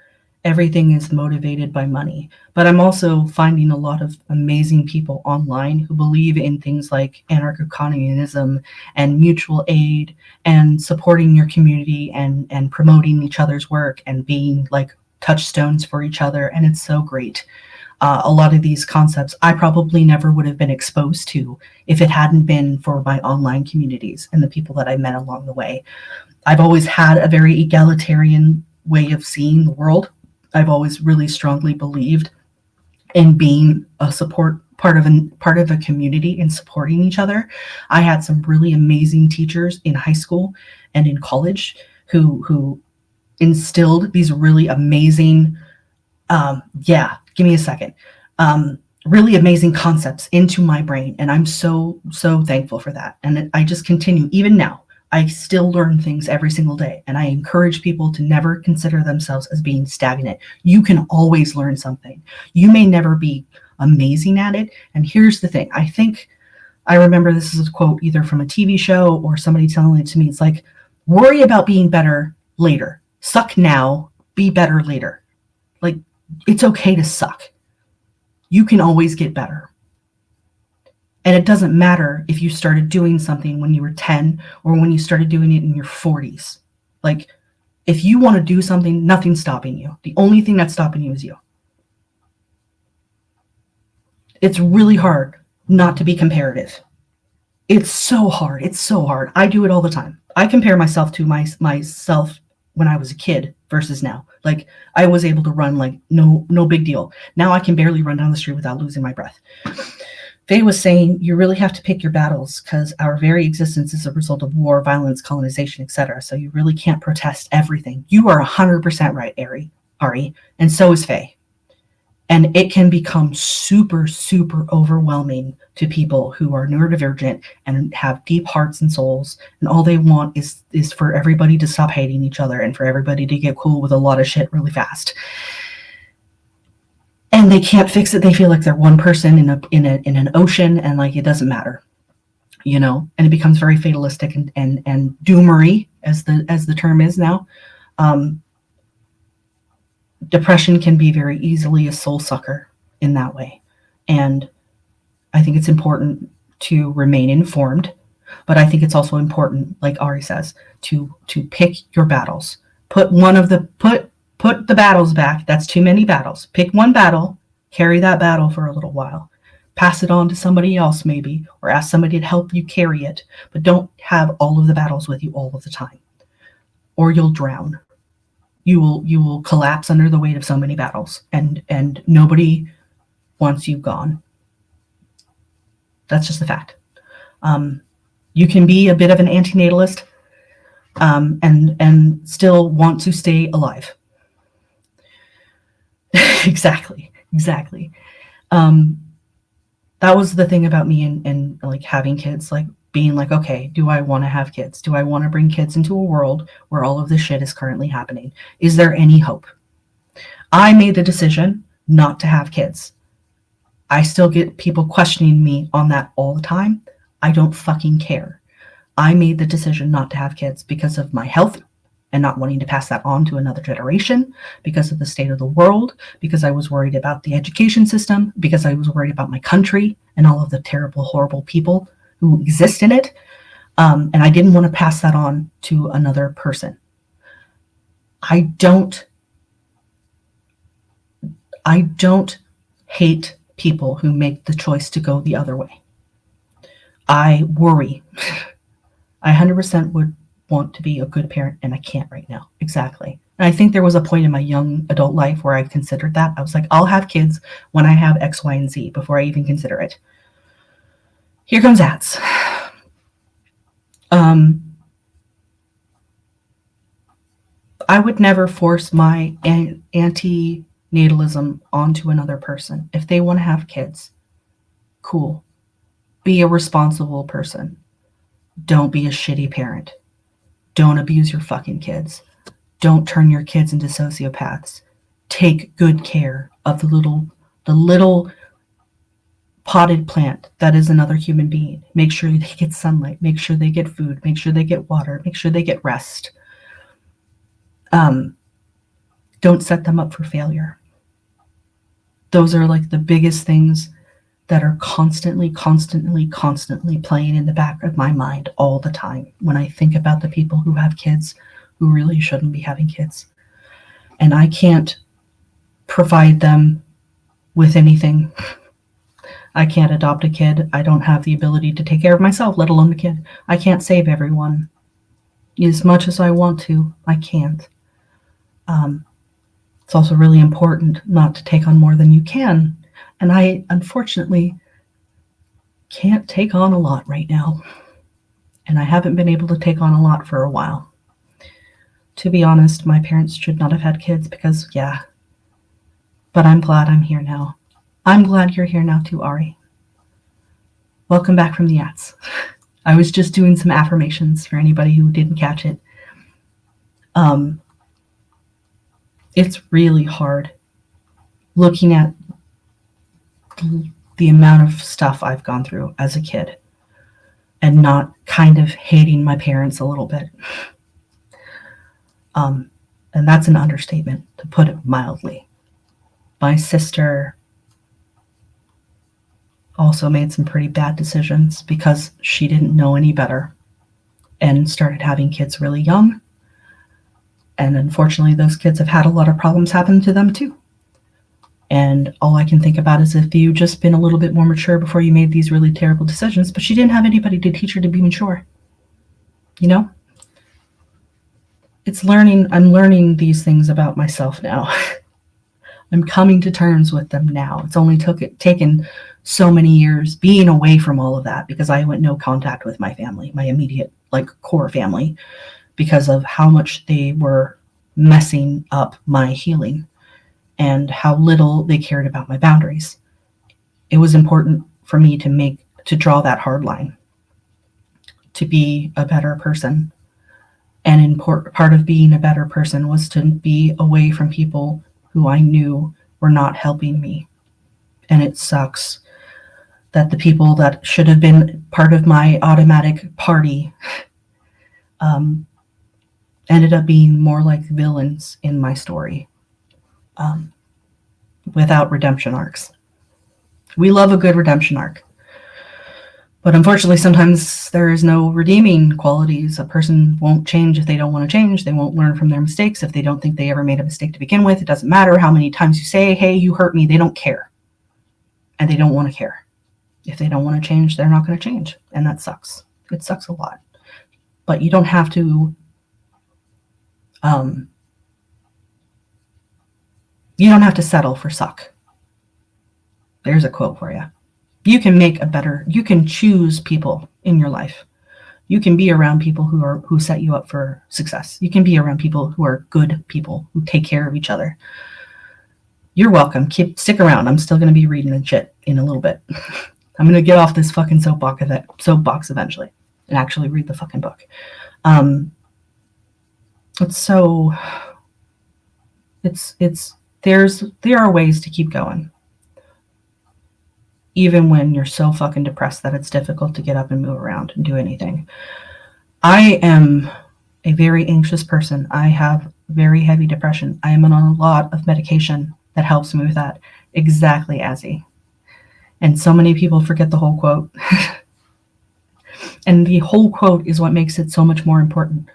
everything is motivated by money. But I'm also finding a lot of amazing people online who believe in things like anarcho-communism and mutual aid and supporting your community and promoting each other's work and being like touchstones for each other. And it's so great. A lot of these concepts I probably never would have been exposed to if it hadn't been for my online communities and the people that I met along the way. I've always had a very egalitarian way of seeing the world. I've always really strongly believed in being a part of a community and supporting each other. I had some really amazing teachers in high school and in college who instilled these really amazing, give me a second, really amazing concepts into my brain. And I'm so thankful for that. And I just continue, even now, I still learn things every single day. And I encourage people to never consider themselves as being stagnant. You can always learn something. You may never be amazing at it. And here's the thing. I remember this is a quote either from a TV show or somebody telling it to me. It's like, worry about being better later. Suck now, be better later. Like, it's okay to suck. You can always get better. And it doesn't matter if you started doing something when you were 10 or when you started doing it in your 40s. Like, if you want to do something, nothing's stopping you. The only thing that's stopping you is you. It's really hard not to be comparative. It's so hard. It's so hard. I do it all the time. I compare myself to myself when I was a kid versus now. Like, I was able to run like no big deal. Now I can barely run down the street without losing my breath. Faye was saying, you really have to pick your battles because our very existence is a result of war, violence, colonization, etc. So you really can't protest everything. You are 100% right, Ari, and so is Faye. And it can become super, super overwhelming to people who are neurodivergent and have deep hearts and souls. And all they want is for everybody to stop hating each other and for everybody to get cool with a lot of shit really fast. And they can't fix it. They feel like they're one person in an ocean, and like it doesn't matter, you know. And it becomes very fatalistic and doomery, as the term is now. Um, Depression can be very easily a soul sucker in that way. And I think it's important to remain informed, but I think it's also important, like Ari says, to pick your battles. Put the battles back. That's too many battles. Pick one battle, carry that battle for a little while. Pass it on to somebody else maybe, or ask somebody to help you carry it, but don't have all of the battles with you all of the time, or you'll drown. You will collapse under the weight of so many battles, and nobody wants you gone. That's just the fact. You can be a bit of an antinatalist, and still want to stay alive. Exactly. That was the thing about me and like having kids, like being like, okay, do I want to have kids? Do I want to bring kids into a world where all of this shit is currently happening? Is there any hope? I made the decision not to have kids. I still get people questioning me on that all the time. I don't fucking care. I made the decision not to have kids because of my health and not wanting to pass that on to another generation, because of the state of the world, because I was worried about the education system, because I was worried about my country and all of the terrible, horrible people who exist in it. And I didn't want to pass that on to another person. I don't hate people who make the choice to go the other way. I worry. I 100% would want to be a good parent, and I can't right now. Exactly. And I think there was a point in my young adult life where I considered that. I was like, I'll have kids when I have X, Y, and Z before I even consider it. Here comes ads. I would never force my anti-natalism onto another person. If they want to have kids, cool. Be a responsible person. Don't be a shitty parent. Don't abuse your fucking kids. Don't turn your kids into sociopaths. Take good care of the little potted plant that is another human being. Make sure they get sunlight. Make sure they get food. Make sure they get water. Make sure they get rest. Don't set them up for failure. Those are like the biggest things that are constantly playing in the back of my mind all the time when I think about the people who have kids who really shouldn't be having kids. And I can't provide them with anything. I can't adopt a kid. I don't have the ability to take care of myself, let alone the kid. I can't save everyone. As much as I want to, I can't. It's also really important not to take on more than you can. And I, unfortunately, can't take on a lot right now. And I haven't been able to take on a lot for a while. To be honest, my parents should not have had kids because, yeah. But I'm glad I'm here now. I'm glad you're here now too, Ari. Welcome back from the Yaps. I was just doing some affirmations for anybody who didn't catch it. It's really hard looking at the amount of stuff I've gone through as a kid and not kind of hating my parents a little bit. And that's an understatement, to put it mildly. My sister also made some pretty bad decisions because she didn't know any better and started having kids really young. And unfortunately, those kids have had a lot of problems happen to them too. And all I can think about is if you just been a little bit more mature before you made these really terrible decisions, but she didn't have anybody to teach her to be mature. You know? It's learning. I'm learning these things about myself now. I'm coming to terms with them now. It's only taken so many years being away from all of that because I went no contact with my family, my immediate, like, core family, because of how much they were messing up my healing and how little they cared about my boundaries. It was important for me to draw that hard line, to be a better person. And part of being a better person was to be away from people who I knew were not helping me. And it sucks that the people that should have been part of my automatic party ended up being more like villains in my story, without redemption arcs. We love a good redemption arc. But unfortunately, sometimes there is no redeeming qualities. A person won't change if they don't want to change. They won't learn from their mistakes if they don't think they ever made a mistake to begin with. It doesn't matter how many times you say, hey, you hurt me. They don't care. And they don't want to care. If they don't want to change, they're not going to change. And that sucks. It sucks a lot. But you don't have to settle for suck. There's a quote for you. You can choose people in your life. You can be around people who set you up for success. You can be around people who are good people, who take care of each other. You're welcome. Stick around. I'm still going to be reading the shit in a little bit. I'm going to get off this fucking soapbox eventually and actually read the fucking book. There are ways to keep going. Even when you're so fucking depressed that it's difficult to get up and move around and do anything. I am a very anxious person. I have very heavy depression. I am on a lot of medication that helps me with that. Exactly, Azzy. And so many people forget the whole quote. And the whole quote is what makes it so much more important.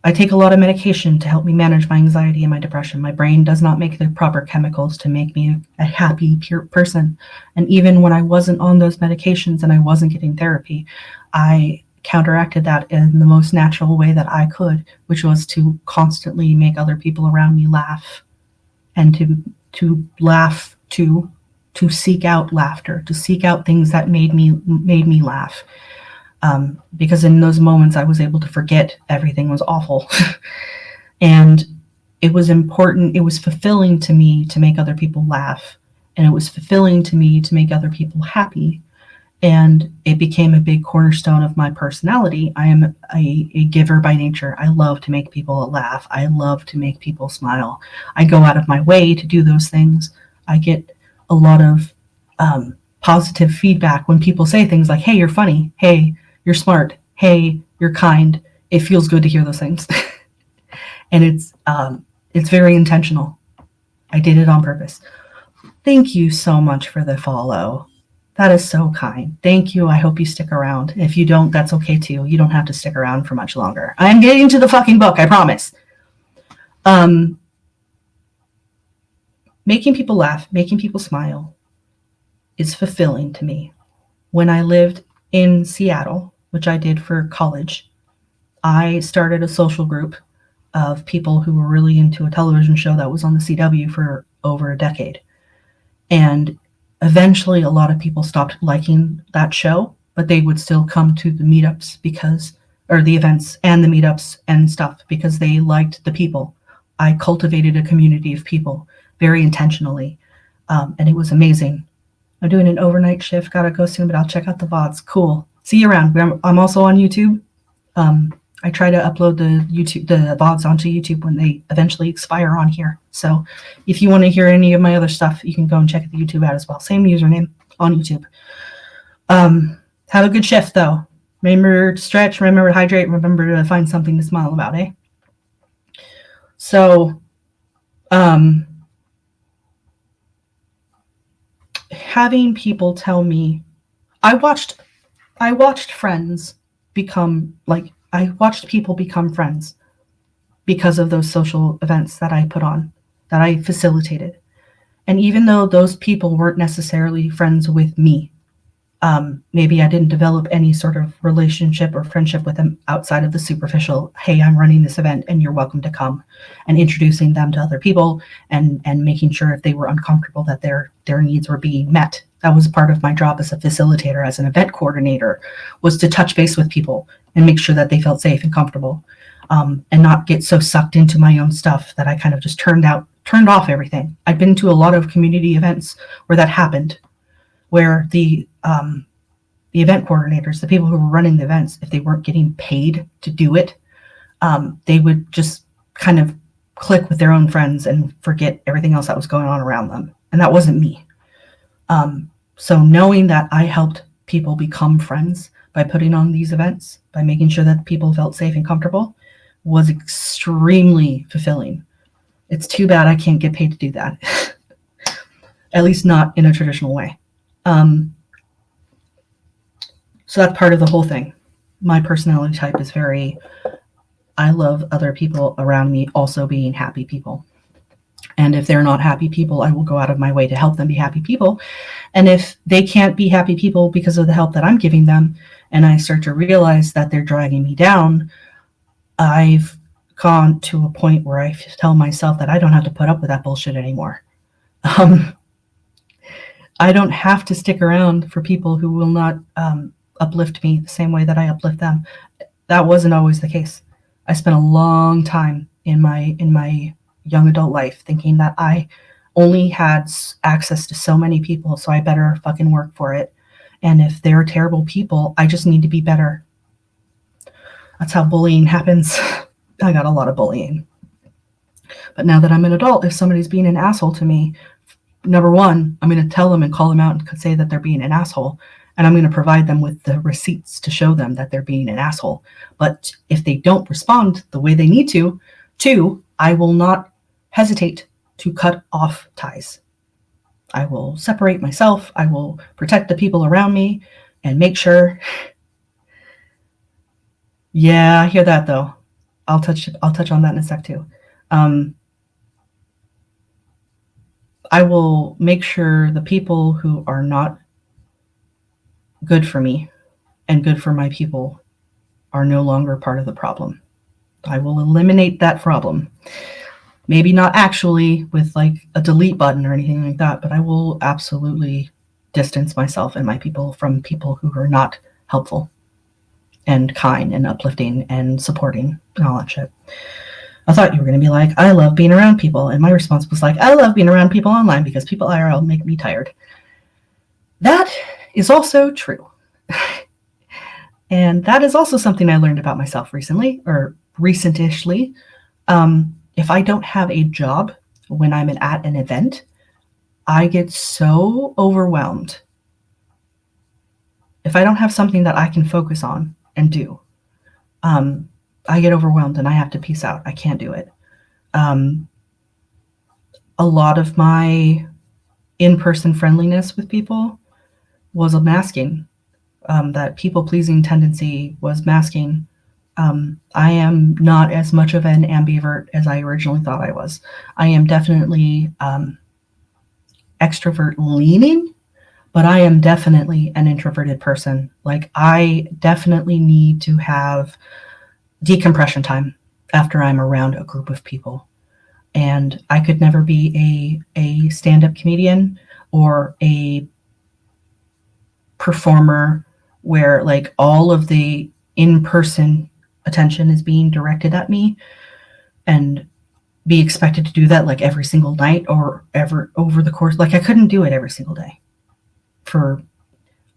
I take a lot of medication to help me manage my anxiety and my depression. My brain does not make the proper chemicals to make me a happy, pure person. And even when I wasn't on those medications and I wasn't getting therapy, I counteracted that in the most natural way that I could, which was to constantly make other people around me laugh, and to laugh, to seek out laughter, to seek out things that made me laugh. Because in those moments I was able to forget everything was awful. And it was important, it was fulfilling to me to make other people laugh, and it was fulfilling to me to make other people happy, and it became a big cornerstone of my personality. I am a giver by nature. I love to make people laugh. I love to make people smile. I go out of my way to do those things. I get a lot of positive feedback when people say things like, hey, you're funny, hey, you're smart, hey, you're kind. It feels good to hear those things. And it's very intentional. I did it on purpose. Thank you so much for the follow. That is so kind. Thank you. I hope you stick around. If you don't, that's okay too. You don't have to stick around for much longer. I'm getting to the fucking book, I promise. Making people laugh, making people smile is fulfilling to me. When I lived in Seattle, which I did for college, I started a social group of people who were really into a television show that was on the CW for over a decade. And eventually a lot of people stopped liking that show, but they would still come to the meetups or the events and the meetups and stuff because they liked the people. I cultivated a community of people very intentionally, and it was amazing. I'm doing an overnight shift, gotta go soon, but I'll check out the VODs. Cool. See you around. I'm also on YouTube. I try to upload the VODs onto YouTube when they eventually expire on here. So if you want to hear any of my other stuff, you can go and check the YouTube out as well. Same username on YouTube. Have a good shift though. Remember to stretch, remember to hydrate, remember to find something to smile about, eh? So, having people tell me, I watched friends I watched people become friends because of those social events that I put on, that I facilitated. And even though those people weren't necessarily friends with me, maybe I didn't develop any sort of relationship or friendship with them outside of the superficial, hey, I'm running this event and you're welcome to come, and introducing them to other people and making sure if they were uncomfortable that their needs were being met. That was part of my job as a facilitator, as an event coordinator, was to touch base with people and make sure that they felt safe and comfortable, and not get so sucked into my own stuff that I kind of just turned off everything. I've been to a lot of community events where that happened, where the event coordinators, the people who were running the events, if they weren't getting paid to do it, they would just kind of click with their own friends and forget everything else that was going on around them. And that wasn't me. So knowing that I helped people become friends, by putting on these events, by making sure that people felt safe and comfortable, was extremely fulfilling. It's too bad I can't get paid to do that, at least not in a traditional way. So that's part of the whole thing. My personality type is I love other people around me also being happy people. And if they're not happy people, I will go out of my way to help them be happy people. And if they can't be happy people because of the help that I'm giving them, and I start to realize that they're dragging me down, I've gone to a point where I tell myself that I don't have to put up with that bullshit anymore. I don't have to stick around for people who will not uplift me the same way that I uplift them. That wasn't always the case. I spent a long time in my young adult life thinking that I only had access to so many people, so I better fucking work for it. And if they're terrible people, I just need to be better. That's how bullying happens. I got a lot of bullying. But now that I'm an adult, if somebody's being an asshole to me, number one, I'm going to tell them and call them out and say that they're being an asshole. And I'm going to provide them with the receipts to show them that they're being an asshole. But if they don't respond the way they need to, I will not hesitate to cut off ties. I will separate myself. I will protect the people around me and make sure. Yeah, I hear that though. I'll touch on that in a sec too. I will make sure the people who are not good for me and good for my people are no longer part of the problem. I will eliminate that problem. Maybe not actually with like a delete button or anything like that, but I will absolutely distance myself and my people from people who are not helpful and kind and uplifting and supporting and all that shit. I thought you were going to be like, I love being around people. And my response was like, I love being around people online because people IRL make me tired. That is also true. And that is also something I learned about myself recently, or recentishly. If I don't have a job when I'm at an event, I get so overwhelmed. If I don't have something that I can focus on and do, I get overwhelmed and I have to peace out. I can't do it. A lot of my in-person friendliness with people was a masking. That people-pleasing tendency was masking. I am not as much of an ambivert as I originally thought I was. I am definitely extrovert-leaning, but I am definitely an introverted person. Like, I definitely need to have decompression time after I'm around a group of people. And I could never be a stand-up comedian or a performer where like all of the in-person attention is being directed at me and be expected to do that like every single night or ever over the course. Like I couldn't do it every single day.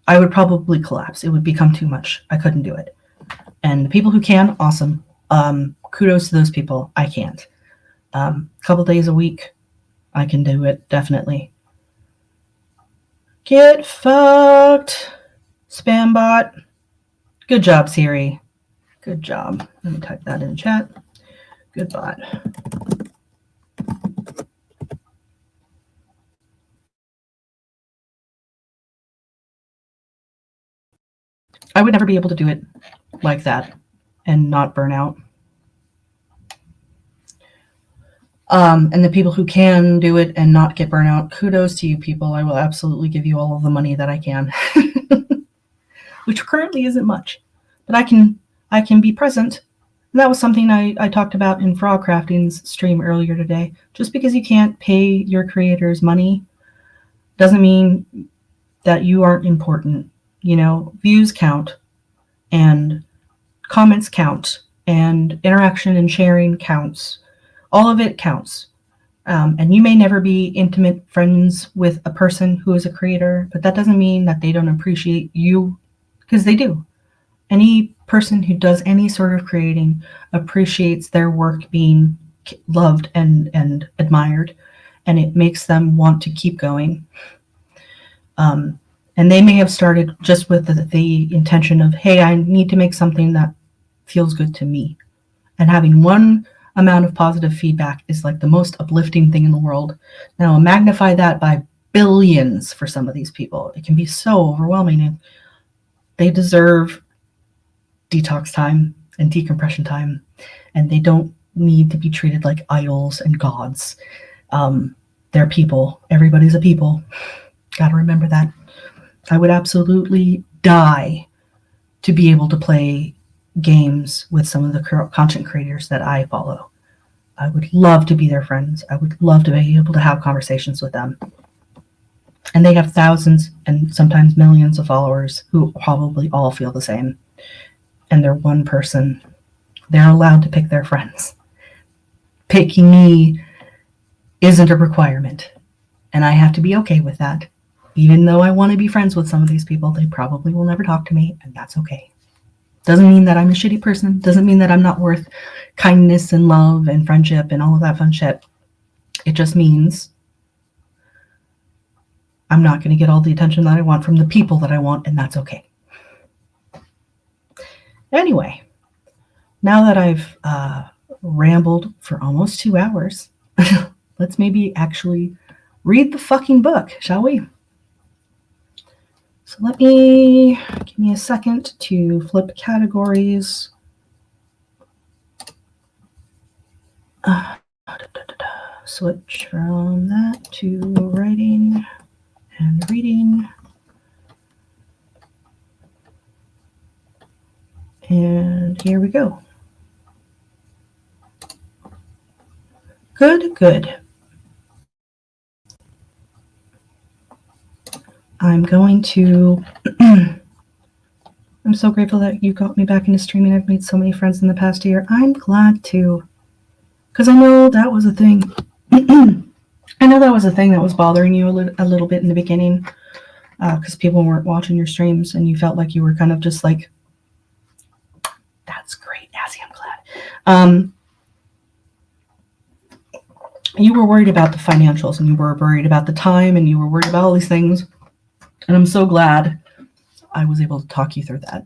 I would probably collapse. It would become too much. I couldn't do it. And the people who can, awesome. Kudos to those people. I can't. A couple days a week, I can do it, definitely. Get fucked, spam bot. Good job, Siri. Good job. Let me type that in chat. Good bot. I would never be able to do it like that and not burn out. And the people who can do it and not get burnout, kudos to you people. I will absolutely give you all of the money that I can, which currently isn't much, but I can be present. And that was something I talked about in Frog Crafting's stream earlier today. Just because you can't pay your creators money doesn't mean that you aren't important. You know, views count and comments count and interaction and sharing counts. All of it counts. And you may never be intimate friends with a person who is a creator, but that doesn't mean that they don't appreciate you, because they do. Any person who does any sort of creating appreciates their work being loved and admired, and it makes them want to keep going. And they may have started just with the intention of, hey, I need to make something that feels good to me. And having one amount of positive feedback is like the most uplifting thing in the world. Now, magnify that by billions for some of these people. It can be so overwhelming. And they deserve detox time and decompression time. And they don't need to be treated like idols and gods. They're people. Everybody's a people. Got to remember that. I would absolutely die to be able to play games with some of the content creators that I follow. I would love to be their friends. I would love to be able to have conversations with them. And they have thousands and sometimes millions of followers who probably all feel the same. And they're one person. They're allowed to pick their friends. Picking me isn't a requirement. And I have to be okay with that. Even though I want to be friends with some of these people, they probably will never talk to me, and that's okay. Doesn't mean that I'm a shitty person. Doesn't mean that I'm not worth kindness and love and friendship and all of that fun shit. It just means I'm not going to get all the attention that I want from the people that I want, and that's okay. Anyway, now that I've rambled for almost 2 hours, let's maybe actually read the fucking book, shall we? So give me a second to flip categories. Switch from that to writing and reading. And here we go. Good. I'm going to, I'm so grateful that you got me back into streaming. I've made so many friends in the past year. I'm glad to, because I know that was a thing. I know that was a thing that was bothering you a little bit in the beginning, because people weren't watching your streams and you felt like you were kind of just like, that's great, Azzy, I'm glad. You were worried about the financials and you were worried about the time and you were worried about all these things. And I'm so glad I was able to talk you through that.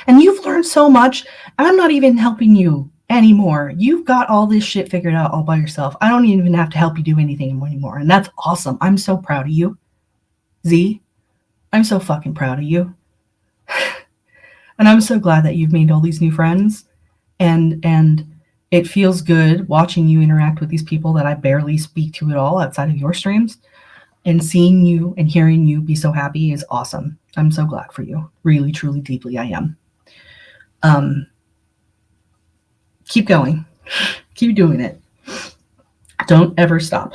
And you've learned so much. I'm not even helping you anymore. You've got all this shit figured out all by yourself. I don't even have to help you do anything anymore. And that's awesome. I'm so proud of you. Z, I'm so fucking proud of you. And I'm so glad that you've made all these new friends. And it feels good watching you interact with these people that I barely speak to at all outside of your streams. And seeing you and hearing you be so happy is awesome. I'm so glad for you. Really, truly, deeply, I am. Keep going. Keep doing it. Don't ever stop.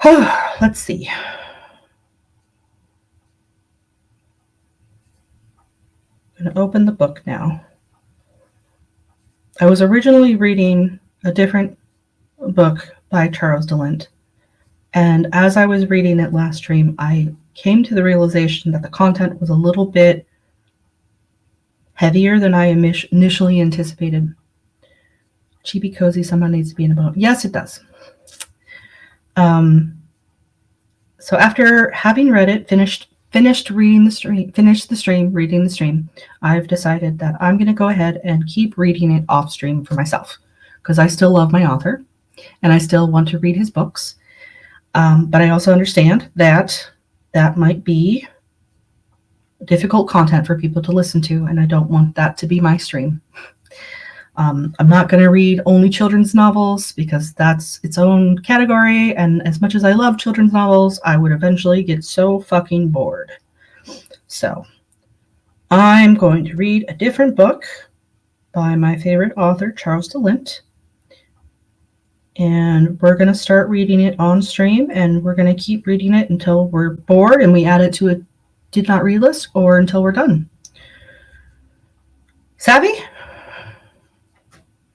Let's see. I'm going to open the book now. I was originally reading a different book by Charles DeLint. And as I was reading it last stream, I came to the realization that the content was a little bit heavier than I initially anticipated. Chibi Cozy somehow needs to be in a boat. Yes, it does. So after having read it, finished reading the stream, I've decided that I'm going to go ahead and keep reading it off stream for myself because I still love my author and I still want to read his books. But I also understand that might be difficult content for people to listen to, and I don't want that to be my stream. I'm not going to read only children's novels because that's its own category, and as much as I love children's novels, I would eventually get so fucking bored. So I'm going to read a different book by my favorite author, Charles DeLint. And we're going to start reading it on stream, and we're going to keep reading it until we're bored and we add it to a did not read list or until we're done. Savvy?